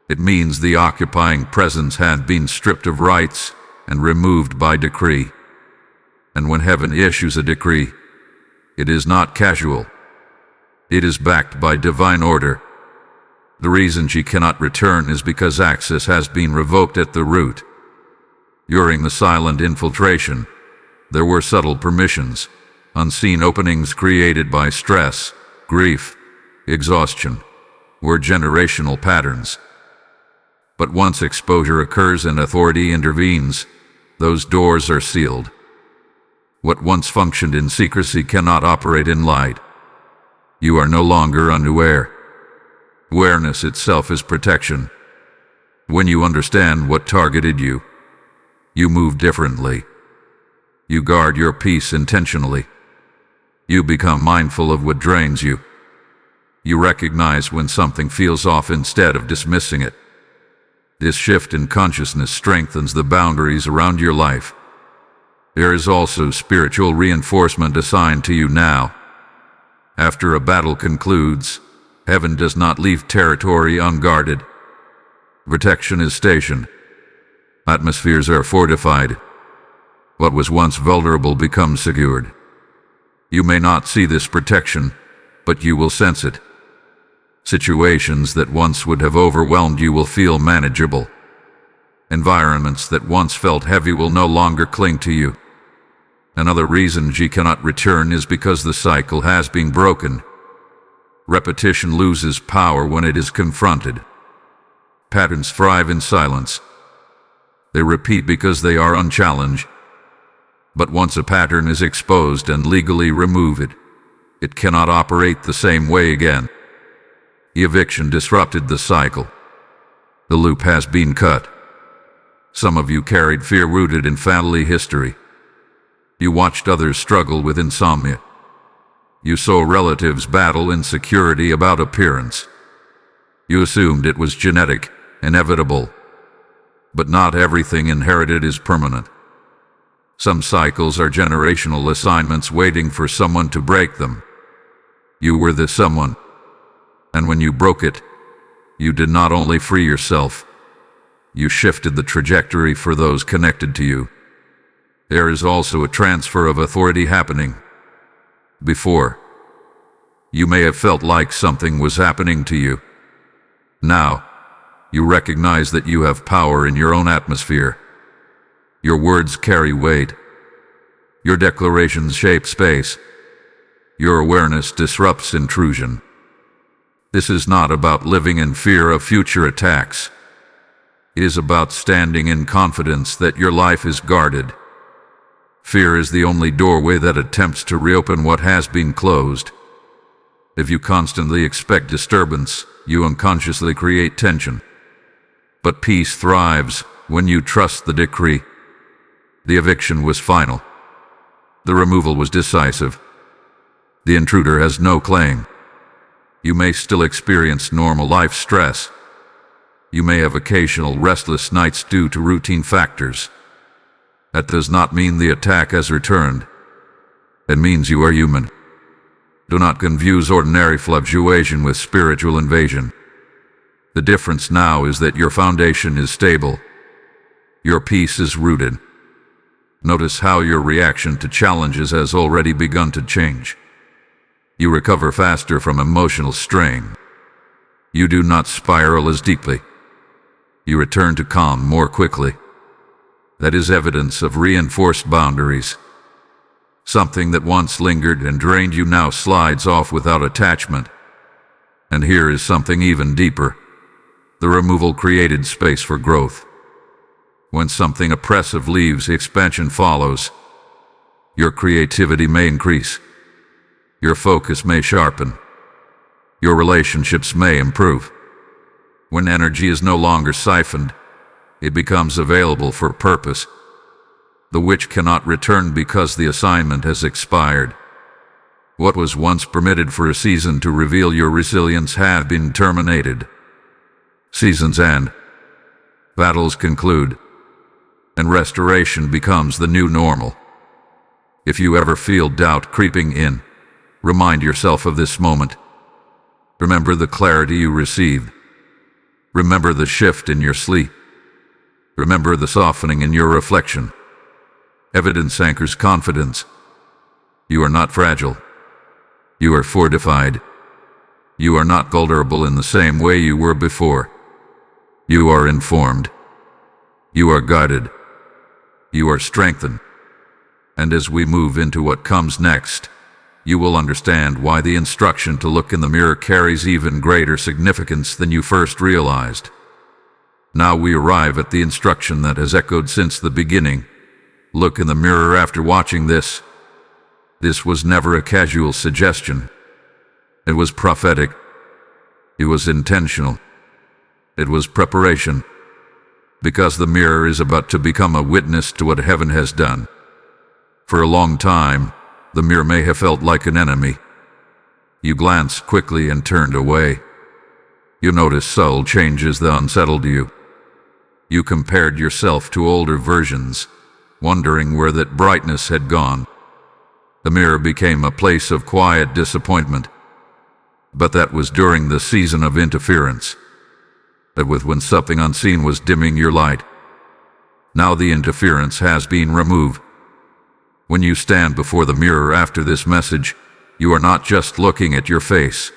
It means the occupying presence had been stripped of rights and removed by decree. And when heaven issues a decree, it is not casual. It is backed by divine order. The reason she cannot return is because access has been revoked at the root. During the silent infiltration, there were subtle permissions, unseen openings created by stress, grief, exhaustion, or generational patterns. But once exposure occurs and authority intervenes, those doors are sealed. What once functioned in secrecy cannot operate in light. You are no longer unaware. Awareness itself is protection. When you understand what targeted you, you move differently. You guard your peace intentionally. You become mindful of what drains you. You recognize when something feels off instead of dismissing it. This shift in consciousness strengthens the boundaries around your life. There is also spiritual reinforcement assigned to you now. After a battle concludes, heaven does not leave territory unguarded. Protection is stationed. Atmospheres are fortified. What was once vulnerable becomes secured. You may not see this protection, but you will sense it. Situations that once would have overwhelmed you will feel manageable. Environments that once felt heavy will no longer cling to you. Another reason she cannot return is because the cycle has been broken. Repetition loses power when it is confronted. Patterns thrive in silence. They repeat because they are unchallenged. But once a pattern is exposed and legally removed, it cannot operate the same way again. The eviction disrupted the cycle. The loop has been cut. Some of you carried fear rooted in family history. You watched others struggle with insomnia. You saw relatives battle insecurity about appearance. You assumed it was genetic, inevitable. But not everything inherited is permanent. Some cycles are generational assignments waiting for someone to break them. You were the someone. And when you broke it, you did not only free yourself, you shifted the trajectory for those connected to you. There is also a transfer of authority happening. Before, you may have felt like something was happening to you. Now, you recognize that you have power in your own atmosphere. Your words carry weight. Your declarations shape space. Your awareness disrupts intrusion. This is not about living in fear of future attacks. It is about standing in confidence that your life is guarded. Fear is the only doorway that attempts to reopen what has been closed. If you constantly expect disturbance, you unconsciously create tension. But peace thrives when you trust the decree. The eviction was final. The removal was decisive. The intruder has no claim. You may still experience normal life stress. You may have occasional restless nights due to routine factors. That does not mean the attack has returned. It means you are human. Do not confuse ordinary fluctuation with spiritual invasion. The difference now is that your foundation is stable. Your peace is rooted. Notice how your reaction to challenges has already begun to change. You recover faster from emotional strain. You do not spiral as deeply. You return to calm more quickly. that is evidence of reinforced boundaries. Something that once lingered and drained you now slides off without attachment. And here is something even deeper. The removal created space for growth. When something oppressive leaves, expansion follows. Your creativity may increase. Your focus may sharpen. Your relationships may improve. When energy is no longer siphoned, it becomes available for purpose. The witch cannot return because the assignment has expired. What was once permitted for a season to reveal your resilience has been terminated. Seasons end. Battles conclude. And restoration becomes the new normal. If you ever feel doubt creeping in, remind yourself of this moment. Remember the clarity you received. Remember the shift in your sleep. Remember the softening in your reflection. Evidence anchors confidence. You are not fragile. You are fortified. You are not vulnerable in the same way you were before. You are informed. You are guided. You are strengthened. And as we move into what comes next, you will understand why the instruction to look in the mirror carries even greater significance than you first realized. Now we arrive at the instruction that has echoed since the beginning. Look in the mirror after watching this. This was never a casual suggestion. It was prophetic. It was intentional. It was preparation. Because the mirror is about to become a witness to what heaven has done. For a long time, the mirror may have felt like an enemy. You glanced quickly and turned away. You noticed subtle changes that unsettled you. You compared yourself to older versions, wondering where that brightness had gone. The mirror became a place of quiet disappointment. But that was during the season of interference. That was when something unseen was dimming your light. Now the interference has been removed. When you stand before the mirror after this message, you are not just looking at your face.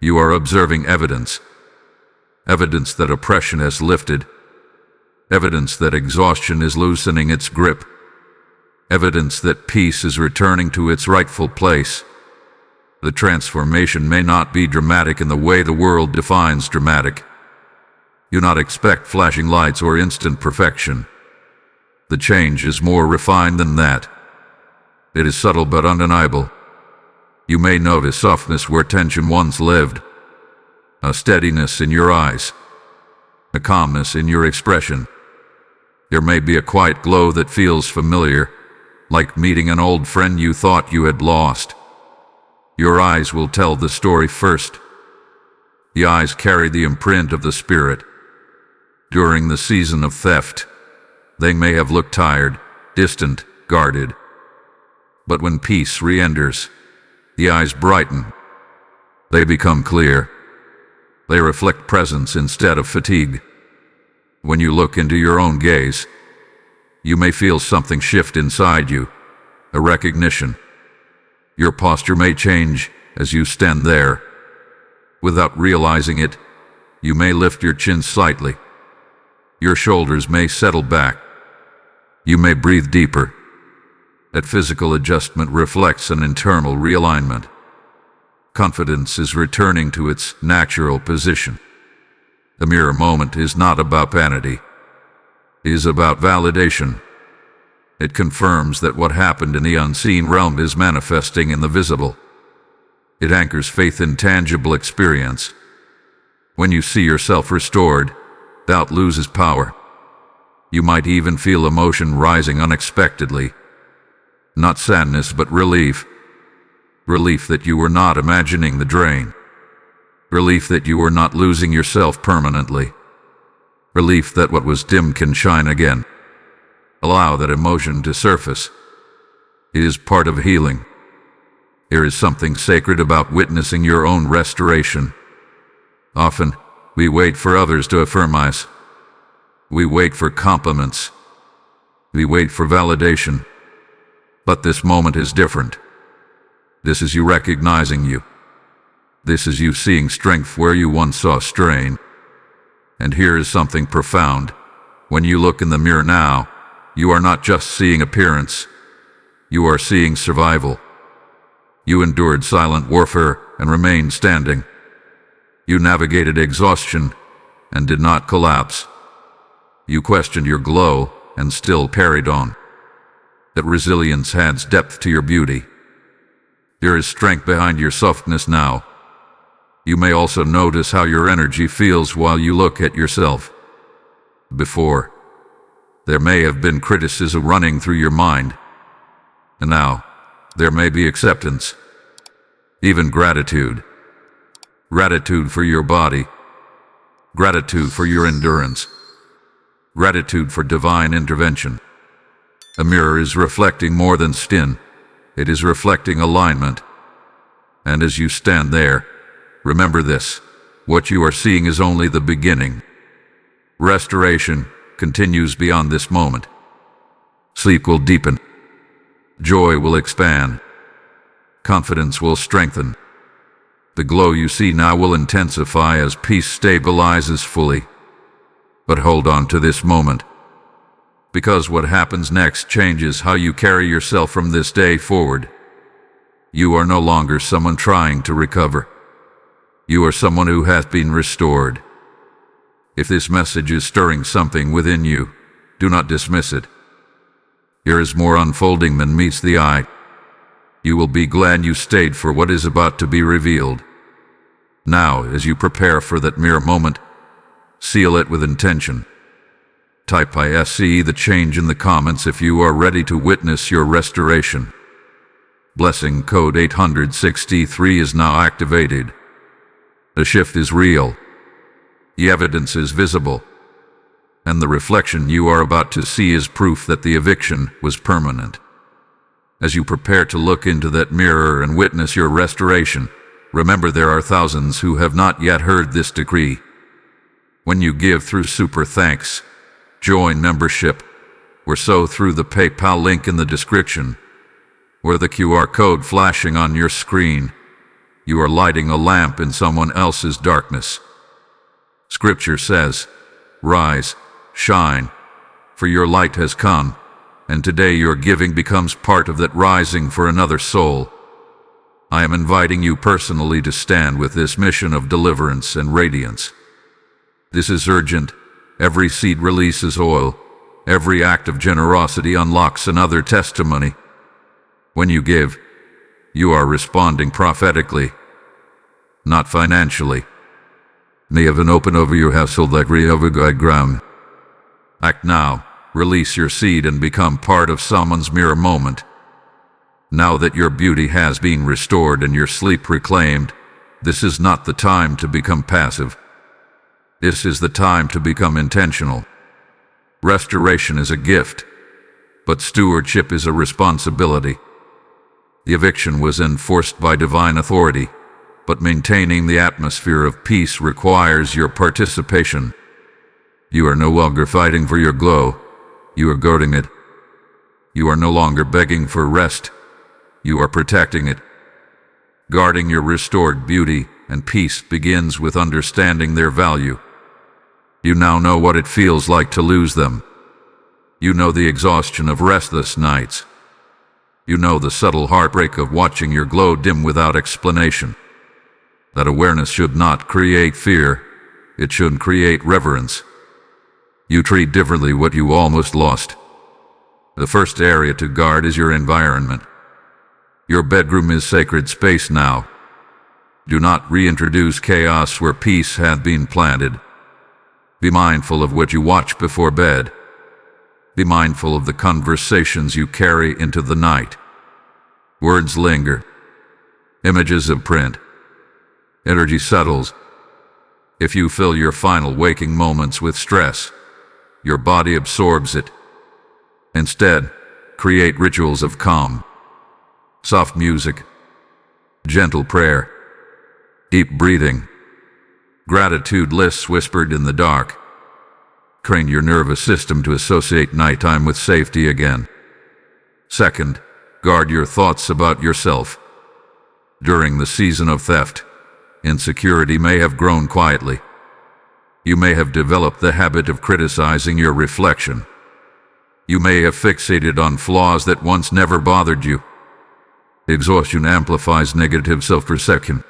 You are observing evidence. Evidence that oppression has lifted. Evidence that exhaustion is loosening its grip. Evidence that peace is returning to its rightful place. The transformation may not be dramatic in the way the world defines dramatic. Do not expect flashing lights or instant perfection. The change is more refined than that. It is subtle but undeniable. You may notice softness where tension once lived, a steadiness in your eyes, a calmness in your expression. There may be a quiet glow that feels familiar, like meeting an old friend you thought you had lost. Your eyes will tell the story first. The eyes carry the imprint of the spirit. During the season of theft, they may have looked tired, distant, guarded. But when peace re-enters, the eyes brighten. They become clear. They reflect presence instead of fatigue. When you look into your own gaze, you may feel something shift inside you, a recognition. Your posture may change as you stand there. Without realizing it, you may lift your chin slightly. Your shoulders may settle back. You may breathe deeper. That physical adjustment reflects an internal realignment. Confidence is returning to its natural position. The mirror moment is not about vanity. It is about validation. It confirms that what happened in the unseen realm is manifesting in the visible. It anchors faith in tangible experience. When you see yourself restored, doubt loses power. You might even feel emotion rising unexpectedly. Not sadness, but relief. Relief that you were not imagining the drain. Relief that you were not losing yourself permanently. Relief that what was dim can shine again. Allow that emotion to surface. It is part of healing. There is something sacred about witnessing your own restoration. Often, we wait for others to affirm us. We wait for compliments. We wait for validation. But this moment is different. This is you recognizing you. This is you seeing strength where you once saw strain. And here is something profound. When you look in the mirror now, you are not just seeing appearance, you are seeing survival. You endured silent warfare and remained standing. You navigated exhaustion and did not collapse. You questioned your glow and still carried on. That resilience adds depth to your beauty. There is strength behind your softness now. You may also notice how your energy feels while you look at yourself. Before, there may have been criticism running through your mind, and now there may be acceptance, even gratitude. Gratitude for your body, gratitude for your endurance, gratitude for divine intervention. A mirror is reflecting more than skin. It is reflecting alignment. And as you stand there, remember this: what you are seeing is only the beginning. Restoration continues beyond this moment. Sleep will deepen. Joy will expand. Confidence will strengthen. The glow you see now will intensify as peace stabilizes fully. But hold on to this moment, because what happens next changes how you carry yourself from this day forward. You are no longer someone trying to recover. You are someone who has been restored. If this message is stirring something within you, do not dismiss it. Here is more unfolding than meets the eye. You will be glad you stayed for what is about to be revealed. Now, as you prepare for that mirror moment, seal it with intention. Type ISE the change in the comments if you are ready to witness your restoration. Blessing code 863 is now activated. The shift is real. The evidence is visible. And the reflection you are about to see is proof that the eviction was permanent. As you prepare to look into that mirror and witness your restoration, remember there are thousands who have not yet heard this decree. When you give through Super Thanks, join membership, or so through the PayPal link in the description, or the QR code flashing on your screen, you are lighting a lamp in someone else's darkness. Scripture says, "Rise, shine, for your light has come," and today your giving becomes part of that rising for another soul. I am inviting you personally to stand with this mission of deliverance and radiance. This is urgent. Every seed releases oil. Every act of generosity unlocks another testimony. When you give, you are responding prophetically, not financially. May heaven open over your household like rain over dry ground. Act now. Release your seed and become part of someone's mirror moment. Now that your beauty has been restored and your sleep reclaimed, this is not the time to become passive. This is the time to become intentional. Restoration is a gift, but stewardship is a responsibility. The eviction was enforced by divine authority, but maintaining the atmosphere of peace requires your participation. You are no longer fighting for your glow. You are guarding it. You are no longer begging for rest. You are protecting it. Guarding your restored beauty and peace begins with understanding their value. You now know what it feels like to lose them. You know the exhaustion of restless nights. You know the subtle heartbreak of watching your glow dim without explanation. That awareness should not create fear. It should create reverence. You treat differently what you almost lost. The first area to guard is your environment. Your bedroom is sacred space now. Do not reintroduce chaos where peace hath been planted. Be mindful of what you watch before bed. Be mindful of the conversations you carry into the night. Words linger. Images imprint. Energy settles. If you fill your final waking moments with stress, your body absorbs it. Instead, create rituals of calm. Soft music. Gentle prayer. Deep breathing. Gratitude lists whispered in the dark. Train your nervous system to associate nighttime with safety again. Second, guard your thoughts about yourself. During the season of theft, insecurity may have grown quietly. You may have developed the habit of criticizing your reflection. You may have fixated on flaws that once never bothered you. Exhaustion amplifies negative self-perception.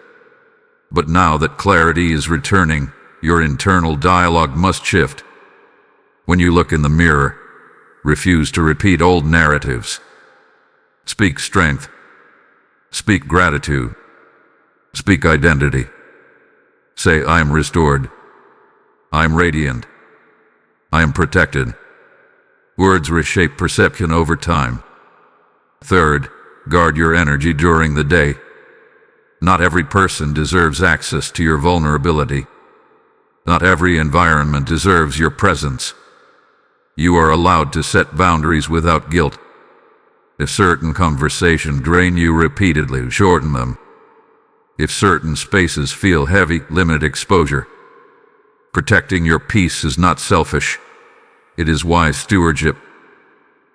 But now that clarity is returning, your internal dialogue must shift. When you look in the mirror, refuse to repeat old narratives. Speak strength. Speak gratitude. Speak identity. Say, I am restored. I am radiant. I am protected. Words reshape perception over time. Third, guard your energy during the day. Not every person deserves access to your vulnerability. Not every environment deserves your presence. You are allowed to set boundaries without guilt. If certain conversations drain you repeatedly, shorten them. If certain spaces feel heavy, limit exposure. Protecting your peace is not selfish. It is wise stewardship.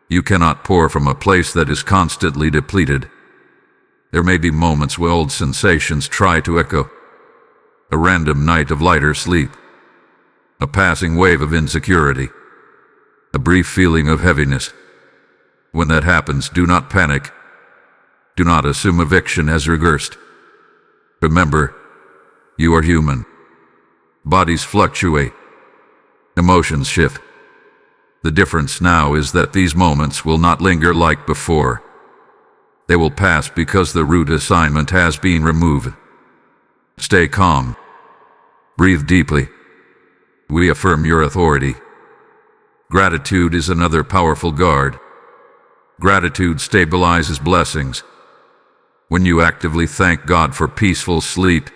You cannot pour from a place that is constantly depleted. There may be moments where old sensations try to echo. A random night of lighter sleep. A passing wave of insecurity. A brief feeling of heaviness. When that happens, do not panic. Do not assume eviction has reversed. Remember, you are human. Bodies fluctuate. Emotions shift. The difference now is that these moments will not linger like before. They will pass because the root assignment has been removed. Stay calm. Breathe deeply. Reaffirm your authority. Gratitude is another powerful guard. Gratitude stabilizes blessings. When you actively thank God for peaceful sleep,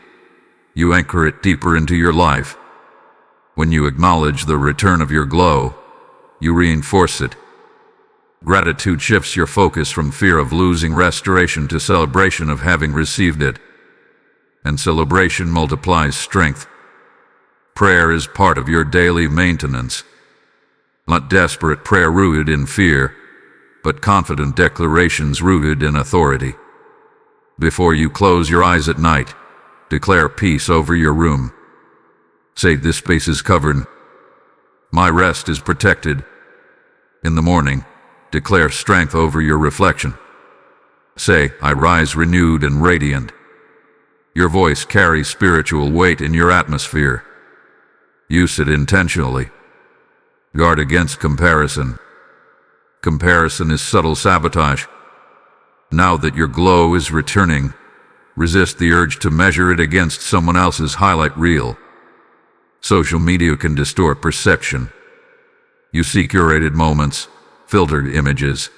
you anchor it deeper into your life. When you acknowledge the return of your glow, you reinforce it. Gratitude shifts your focus from fear of losing restoration to celebration of having received it. And celebration multiplies strength. Prayer is part of your daily maintenance. Not desperate prayer rooted in fear, but confident declarations rooted in authority. Before you close your eyes at night, declare peace over your room. Say, this space is covered. My rest is protected. In the morning, declare strength over your reflection. Say, I rise renewed and radiant. Your voice carries spiritual weight in your atmosphere. Use it intentionally. Guard against comparison. Comparison is subtle sabotage. Now that your glow is returning, resist the urge to measure it against someone else's highlight reel. Social media can distort perception. You see curated moments, filtered images,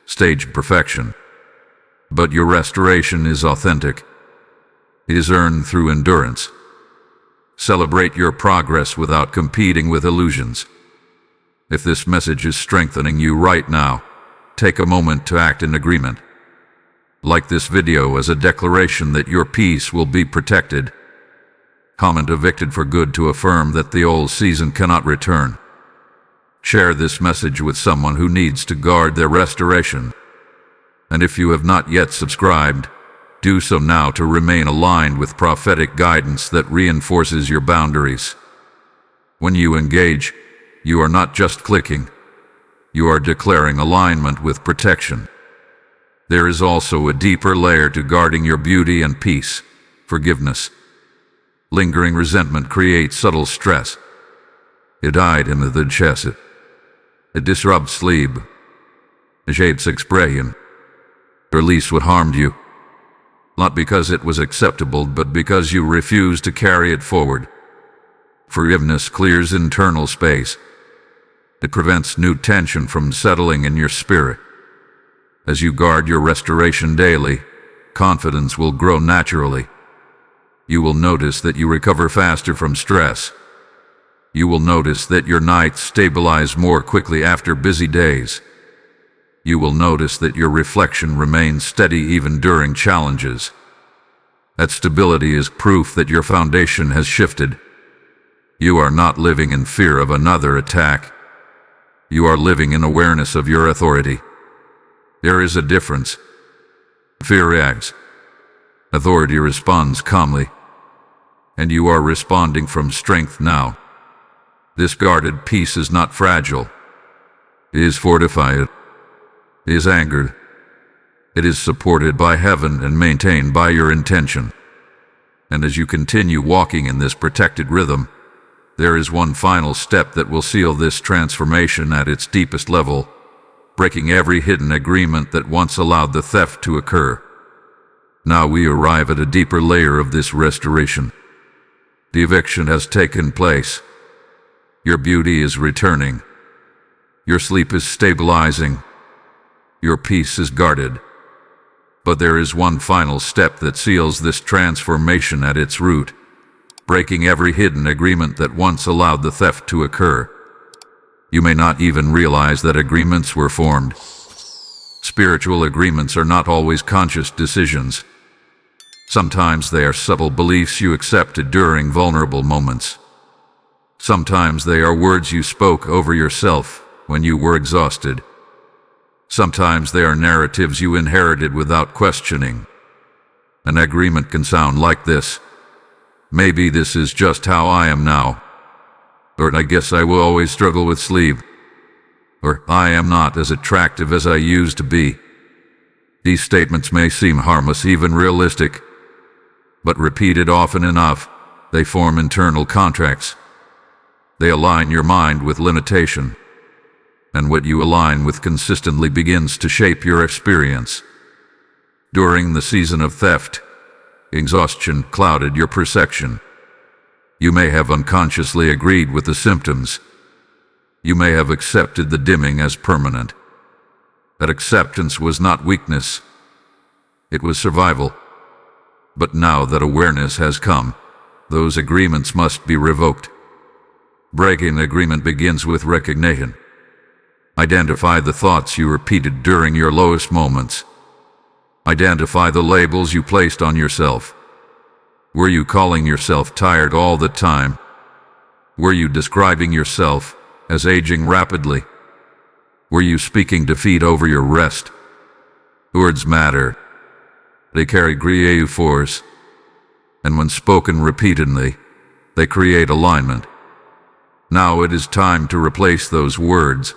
staged perfection. But your restoration is authentic. It is earned through endurance. Celebrate your progress without competing with illusions. If this message is strengthening you right now, take a moment to act in agreement. Like this video as a declaration that your peace will be protected. Comment evicted for good to affirm that the old season cannot return. Share this message with someone who needs to guard their restoration. And if you have not yet subscribed, do so now to remain aligned with prophetic guidance that reinforces your boundaries. When you engage, you are not just clicking. You are declaring alignment with protection. There is also a deeper layer to guarding your beauty and peace: forgiveness. Lingering resentment creates subtle stress. It died in the chest. It disrupts sleep. It shapes expression. Release what harmed you. Not because it was acceptable, but because you refused to carry it forward. Forgiveness clears internal space. It prevents new tension from settling in your spirit. As you guard your restoration daily, confidence will grow naturally. You will notice that you recover faster from stress. You will notice that your nights stabilize more quickly after busy days. You will notice that your reflection remains steady even during challenges. That stability is proof that your foundation has shifted. You are not living in fear of another attack. You are living in awareness of your authority. There is a difference. Fear reacts. Authority responds calmly. And you are responding from strength now. This guarded peace is not fragile. is fortified, is angered. It is supported by heaven and maintained by your intention. And as you continue walking in this protected rhythm, there is one final step that will seal this transformation at its deepest level, breaking every hidden agreement that once allowed the theft to occur. Now we arrive at a deeper layer of this restoration. The eviction has taken place. Your beauty is returning. Your sleep is stabilizing. Your peace is guarded. But there is one final step that seals this transformation at its root, breaking every hidden agreement that once allowed the theft to occur. You may not even realize that agreements were formed. Spiritual agreements are not always conscious decisions. Sometimes they are subtle beliefs you accepted during vulnerable moments. Sometimes they are words you spoke over yourself when you were exhausted. Sometimes they are narratives you inherited without questioning. An agreement can sound like this: maybe this is just how I am now. Or I guess I will always struggle with sleep. Or I am not as attractive as I used to be. These statements may seem harmless, even realistic, but repeated often enough, they form internal contracts. They align your mind with limitation, and what you align with consistently begins to shape your experience. During the season of theft, exhaustion clouded your perception. You may have unconsciously agreed with the symptoms. You may have accepted the dimming as permanent. That acceptance was not weakness. It was survival. But now that awareness has come, those agreements must be revoked. Breaking agreement begins with recognition. Identify the thoughts you repeated during your lowest moments. Identify the labels you placed on yourself. Were you calling yourself tired all the time? Were you describing yourself as aging rapidly? Were you speaking defeat over your rest? Words matter. They carry great force, and when spoken repeatedly, they create alignment. Now it is time to replace those words.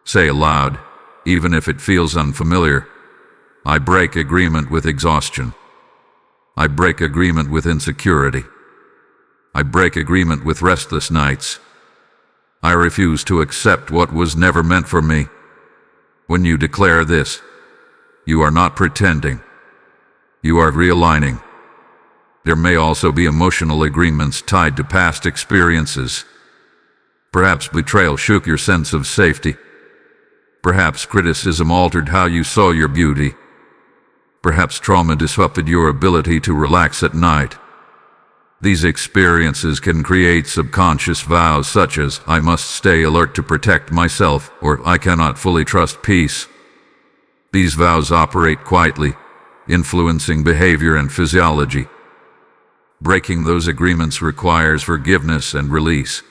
Say aloud, even if it feels unfamiliar: I break agreement with exhaustion. I break agreement with insecurity. I break agreement with restless nights. I refuse to accept what was never meant for me. When you declare this, you are not pretending. You are realigning. There may also be emotional agreements tied to past experiences. Perhaps betrayal shook your sense of safety. Perhaps criticism altered how you saw your beauty. Perhaps trauma disrupted your ability to relax at night. These experiences can create subconscious vows such as, I must stay alert to protect myself, or I cannot fully trust peace. These vows operate quietly, influencing behavior and physiology. Breaking those agreements requires forgiveness and release.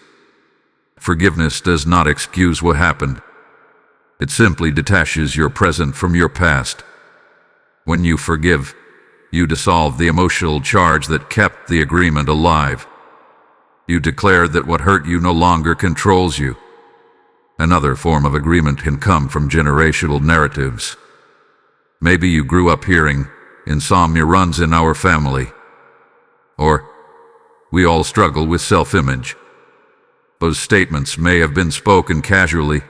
Forgiveness does not excuse what happened. It simply detaches your present from your past. When you forgive, you dissolve the emotional charge that kept the agreement alive. You declare that what hurt you no longer controls you. Another form of agreement can come from generational narratives. Maybe you grew up hearing, insomnia runs in our family. Or, we all struggle with self-image. Those statements may have been spoken casually,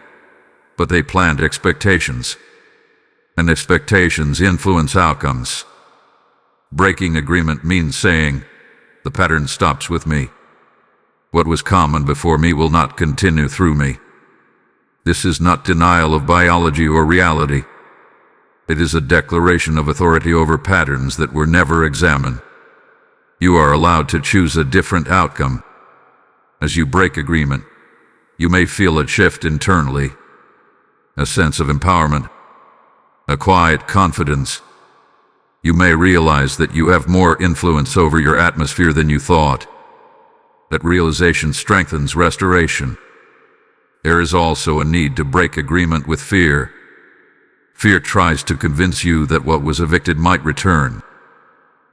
but they plant expectations. And expectations influence outcomes. Breaking agreement means saying, the pattern stops with me. What was common before me will not continue through me. This is not denial of biology or reality. It is a declaration of authority over patterns that were never examined. You are allowed to choose a different outcome. As you break agreement, you may feel a shift internally, a sense of empowerment, a quiet confidence. You may realize that you have more influence over your atmosphere than you thought. That realization strengthens restoration. There is also a need to break agreement with fear. Fear tries to convince you that what was evicted might return.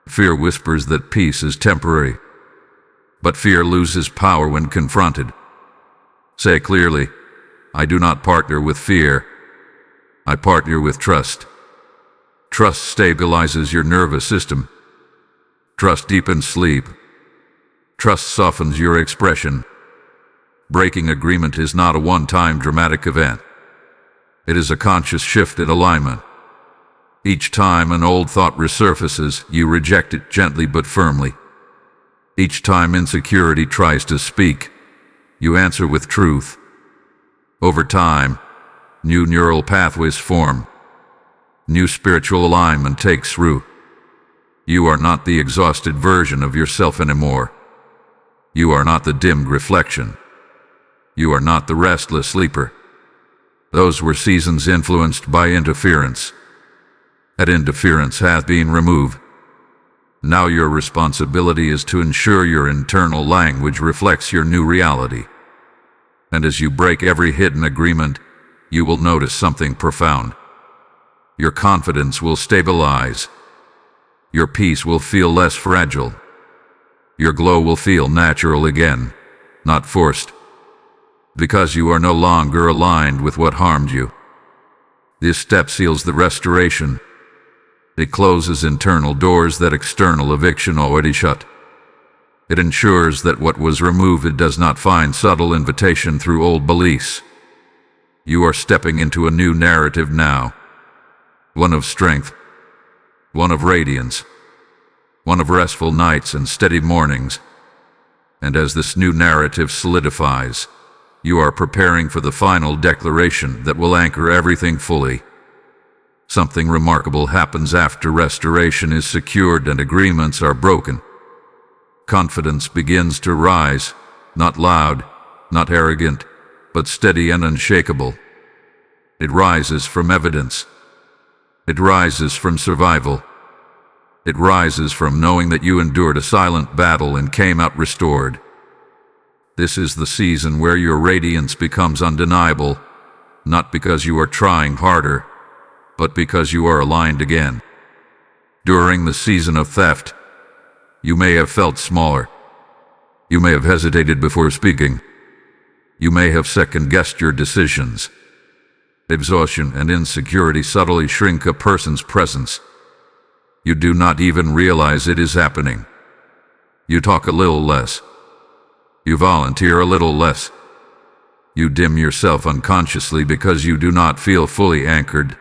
Fear whispers that peace is temporary. But fear loses power when confronted. Say clearly, I do not partner with fear. I partner with trust. Trust stabilizes your nervous system. Trust deepens sleep. Trust softens your expression. Breaking agreement is not a one-time dramatic event. It is a conscious shift in alignment. Each time an old thought resurfaces, you reject it gently but firmly. Each time insecurity tries to speak, you answer with truth. Over time, new neural pathways form. New spiritual alignment takes root. You are not the exhausted version of yourself anymore. You are not the dimmed reflection. You are not the restless sleeper. Those were seasons influenced by interference. That interference hath been removed. Now your responsibility is to ensure your internal language reflects your new reality. And as you break every hidden agreement, you will notice something profound. Your confidence will stabilize. Your peace will feel less fragile. Your glow will feel natural again, not forced. Because you are no longer aligned with what harmed you. This step seals the restoration. It closes internal doors that external eviction already shut. It ensures that what was removed does not find subtle invitation through old beliefs. You are stepping into a new narrative now. One of strength. One of radiance. One of restful nights and steady mornings. And as this new narrative solidifies, you are preparing for the final declaration that will anchor everything fully. Something remarkable happens after restoration is secured and agreements are broken. Confidence begins to rise, not loud, not arrogant, but steady and unshakable. It rises from evidence. It rises from survival. It rises from knowing that you endured a silent battle and came out restored. This is the season where your radiance becomes undeniable, not because you are trying harder, but because you are aligned again. During the season of theft, you may have felt smaller. You may have hesitated before speaking. You may have second-guessed your decisions. Exhaustion and insecurity subtly shrink a person's presence. You do not even realize it is happening. You talk a little less. You volunteer a little less. You dim yourself unconsciously because you do not feel fully anchored.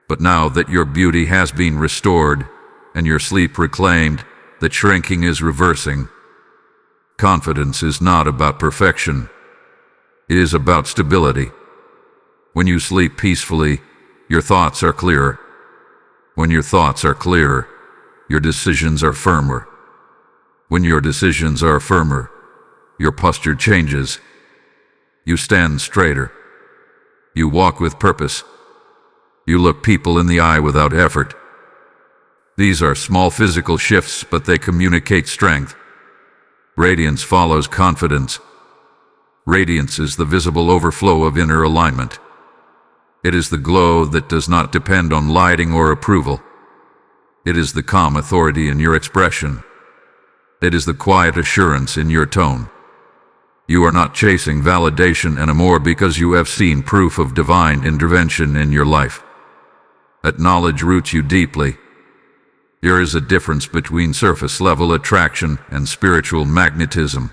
But now that your beauty has been restored and your sleep reclaimed, the shrinking is reversing. Confidence is not about perfection. It is about stability. When you sleep peacefully, your thoughts are clearer. When your thoughts are clearer, your decisions are firmer. When your decisions are firmer, your posture changes. You stand straighter. You walk with purpose. You look people in the eye without effort. These are small physical shifts, but they communicate strength. Radiance follows confidence. Radiance is the visible overflow of inner alignment. It is the glow that does not depend on lighting or approval. It is the calm authority in your expression. It is the quiet assurance in your tone. You are not chasing validation anymore because you have seen proof of divine intervention in your life. That knowledge roots you deeply. There is a difference between surface-level attraction and spiritual magnetism.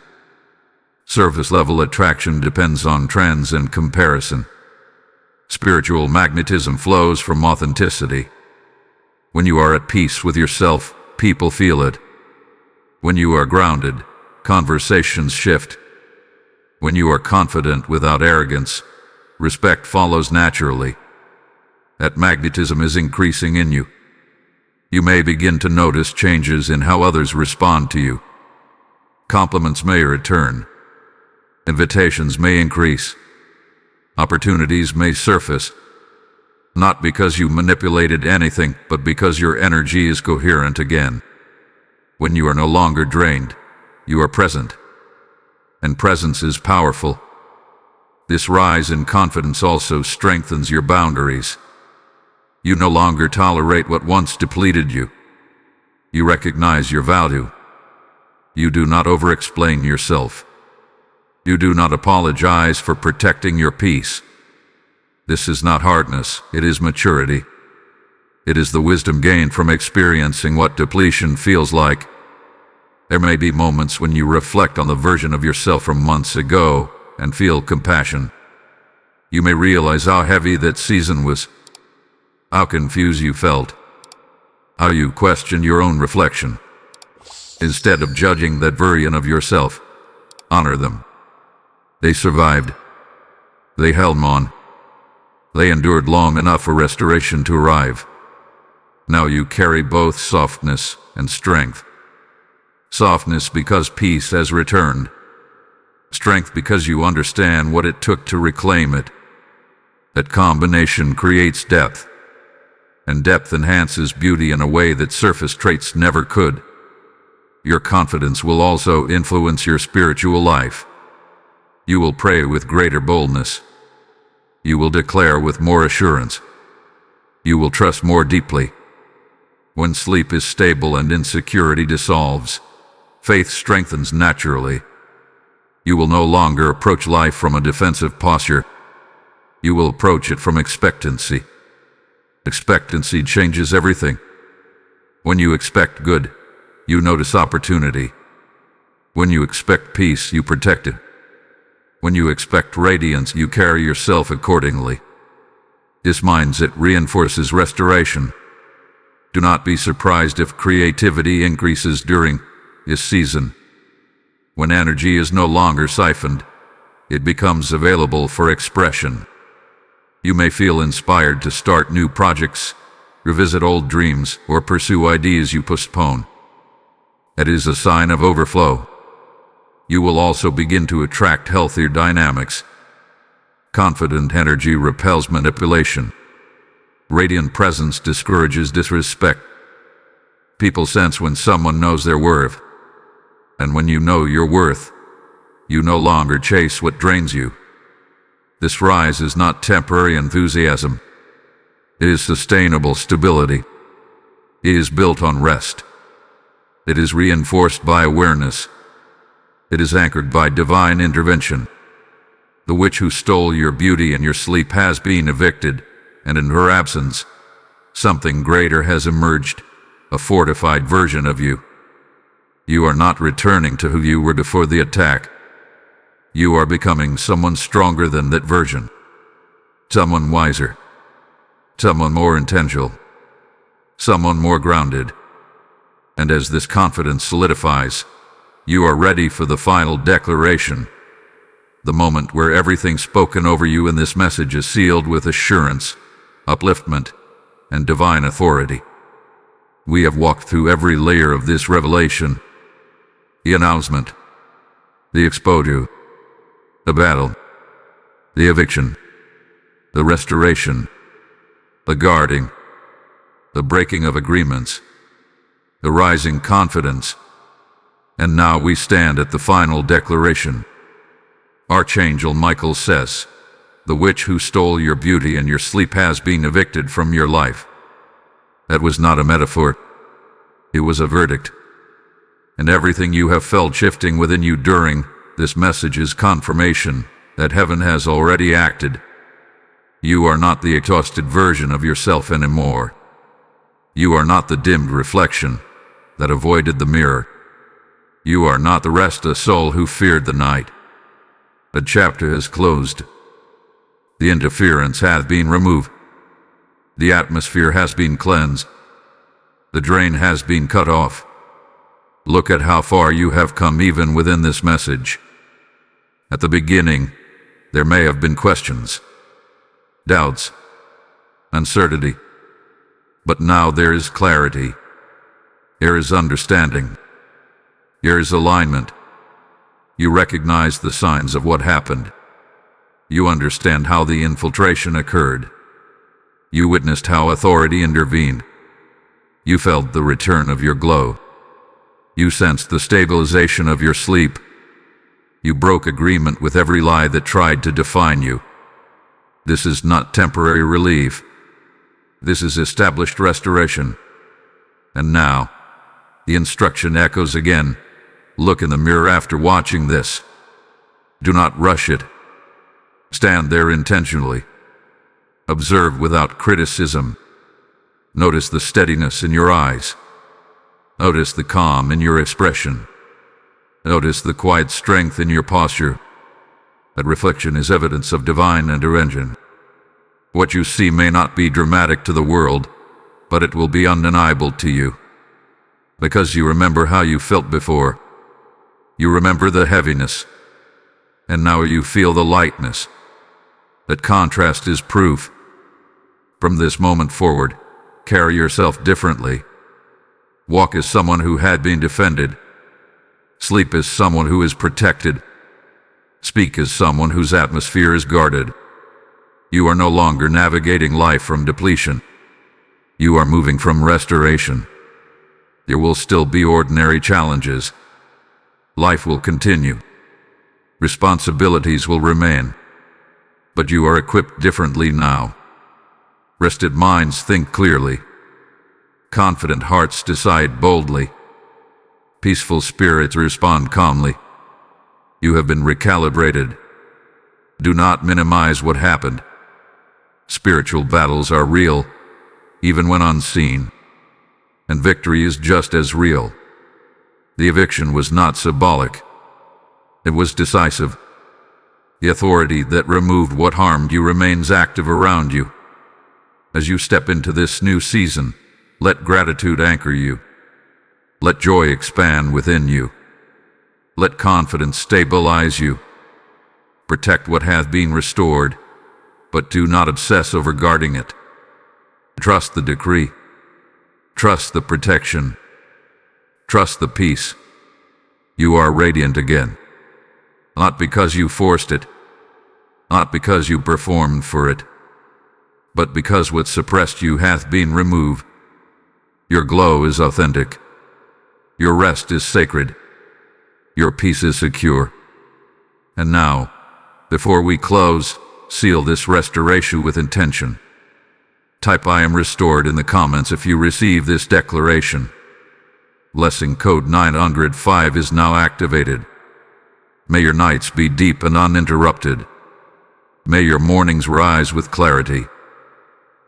Surface-level attraction depends on trends and comparison. Spiritual magnetism flows from authenticity. When you are at peace with yourself, people feel it. When you are grounded, conversations shift. When you are confident without arrogance, respect follows naturally. That magnetism is increasing in you. You may begin to notice changes in how others respond to you. Compliments may return. Invitations may increase. Opportunities may surface. Not because you manipulated anything, but because your energy is coherent again. When you are no longer drained, you are present. And presence is powerful. This rise in confidence also strengthens your boundaries. You no longer tolerate what once depleted you. You recognize your value. You do not over-explain yourself. You do not apologize for protecting your peace. This is not hardness, it is maturity. It is the wisdom gained from experiencing what depletion feels like. There may be moments when you reflect on the version of yourself from months ago and feel compassion. You may realize how heavy that season was, how confused you felt, how you questioned your own reflection. Instead of judging that version of yourself, honor them. They survived. They held on. They endured long enough for restoration to arrive. Now you carry both softness and strength. Softness because peace has returned. Strength because you understand what it took to reclaim it. That combination creates depth. And depth enhances beauty in a way that surface traits never could. Your confidence will also influence your spiritual life. You will pray with greater boldness. You will declare with more assurance. You will trust more deeply. When sleep is stable and insecurity dissolves, faith strengthens naturally. You will no longer approach life from a defensive posture. You will approach it from expectancy. Expectancy changes everything. When you expect good, you notice opportunity. When you expect peace, you protect it. When you expect radiance, you carry yourself accordingly. This mindset reinforces restoration. Do not be surprised if creativity increases during this season. When energy is no longer siphoned, it becomes available for expression. You may feel inspired to start new projects, revisit old dreams, or pursue ideas you postpone. It is a sign of overflow. You will also begin to attract healthier dynamics. Confident energy repels manipulation. Radiant presence discourages disrespect. People sense when someone knows their worth. And when you know your worth, you no longer chase what drains you. This rise is not temporary enthusiasm. It is sustainable stability. It is built on rest. It is reinforced by awareness. It is anchored by divine intervention. The witch who stole your beauty and your sleep has been evicted, and in her absence, something greater has emerged, a fortified version of you. You are not returning to who you were before the attack. You are becoming someone stronger than that version. Someone wiser. Someone more intentional. Someone more grounded. And as this confidence solidifies, you are ready for the final declaration. The moment where everything spoken over you in this message is sealed with assurance, upliftment, and divine authority. We have walked through every layer of this revelation. The announcement, the exposure, the battle, the eviction, the restoration, the guarding, the breaking of agreements, the rising confidence, and now we stand at the final declaration. Archangel Michael says, "The witch who stole your beauty and your sleep has been evicted from your life." That was not a metaphor. It was a verdict. And everything you have felt shifting within you during this message is confirmation that heaven has already acted. You are not the exhausted version of yourself anymore. You are not the dimmed reflection that avoided the mirror. You are not the restless soul who feared the night. The chapter is closed. The interference has been removed. The atmosphere has been cleansed. The drain has been cut off. Look at how far you have come even within this message. At the beginning, there may have been questions, doubts, uncertainty. But now there is clarity. There is understanding. There is alignment. You recognize the signs of what happened. You understand how the infiltration occurred. You witnessed how authority intervened. You felt the return of your glow. You sensed the stabilization of your sleep. You broke agreement with every lie that tried to define you. This is not temporary relief. This is established restoration. And now, the instruction echoes again. Look in the mirror after watching this. Do not rush it. Stand there intentionally. Observe without criticism. Notice the steadiness in your eyes. Notice the calm in your expression. Notice the quiet strength in your posture. That reflection is evidence of divine intervention. What you see may not be dramatic to the world, but it will be undeniable to you. Because you remember how you felt before. You remember the heaviness, and now you feel the lightness. That contrast is proof. From this moment forward, carry yourself differently. Walk as someone who had been defended. Sleep as someone who is protected. Speak as someone whose atmosphere is guarded. You are no longer navigating life from depletion. You are moving from restoration. There will still be ordinary challenges. Life will continue. Responsibilities will remain. But you are equipped differently now. Rested minds think clearly. Confident hearts decide boldly. Peaceful spirits respond calmly. You have been recalibrated. Do not minimize what happened. Spiritual battles are real, even when unseen. And victory is just as real. The eviction was not symbolic. It was decisive. The authority that removed what harmed you remains active around you. As you step into this new season, let gratitude anchor you. Let joy expand within you. Let confidence stabilize you. Protect what hath been restored, but do not obsess over guarding it. Trust the decree. Trust the protection. Trust the peace. You are radiant again. Not because you forced it, not because you performed for it, but because what suppressed you hath been removed. Your glow is authentic. Your rest is sacred. Your peace is secure. And now, before we close, seal this restoration with intention. Type "I am restored" in the comments if you receive this declaration. Blessing code 905 is now activated. May your nights be deep and uninterrupted. May your mornings rise with clarity.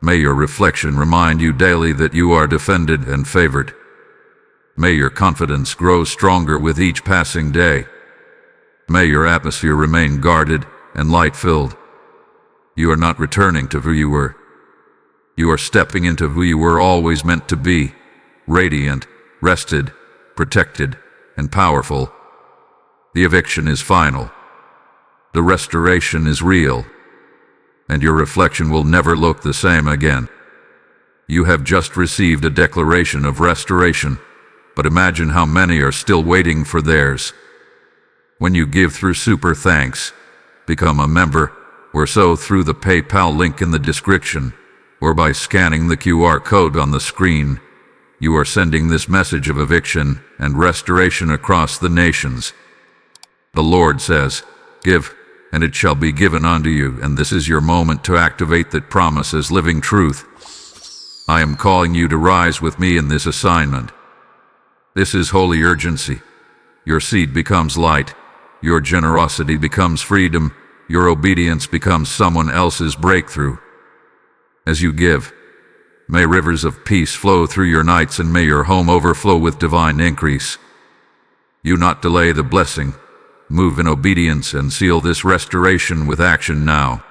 May your reflection remind you daily that you are defended and favored. May your confidence grow stronger with each passing day. May your atmosphere remain guarded and light-filled. You are not returning to who you were. You are stepping into who you were always meant to be, radiant, rested, protected, and powerful. The eviction is final. The restoration is real. And your reflection will never look the same again. You have just received a declaration of restoration, but imagine how many are still waiting for theirs. When you give through Super Thanks, become a member, or so through the PayPal link in the description, or by scanning the QR code on the screen, you are sending this message of eviction and restoration across the nations. The Lord says, "Give, and it shall be given unto you," and this is your moment to activate that promise as living truth. I am calling you to rise with me in this assignment. This is holy urgency. Your seed becomes light. Your generosity becomes freedom. Your obedience becomes someone else's breakthrough. As you give, may rivers of peace flow through your nights, and may your home overflow with divine increase. You not delay the blessing. Move in obedience and seal this restoration with action now.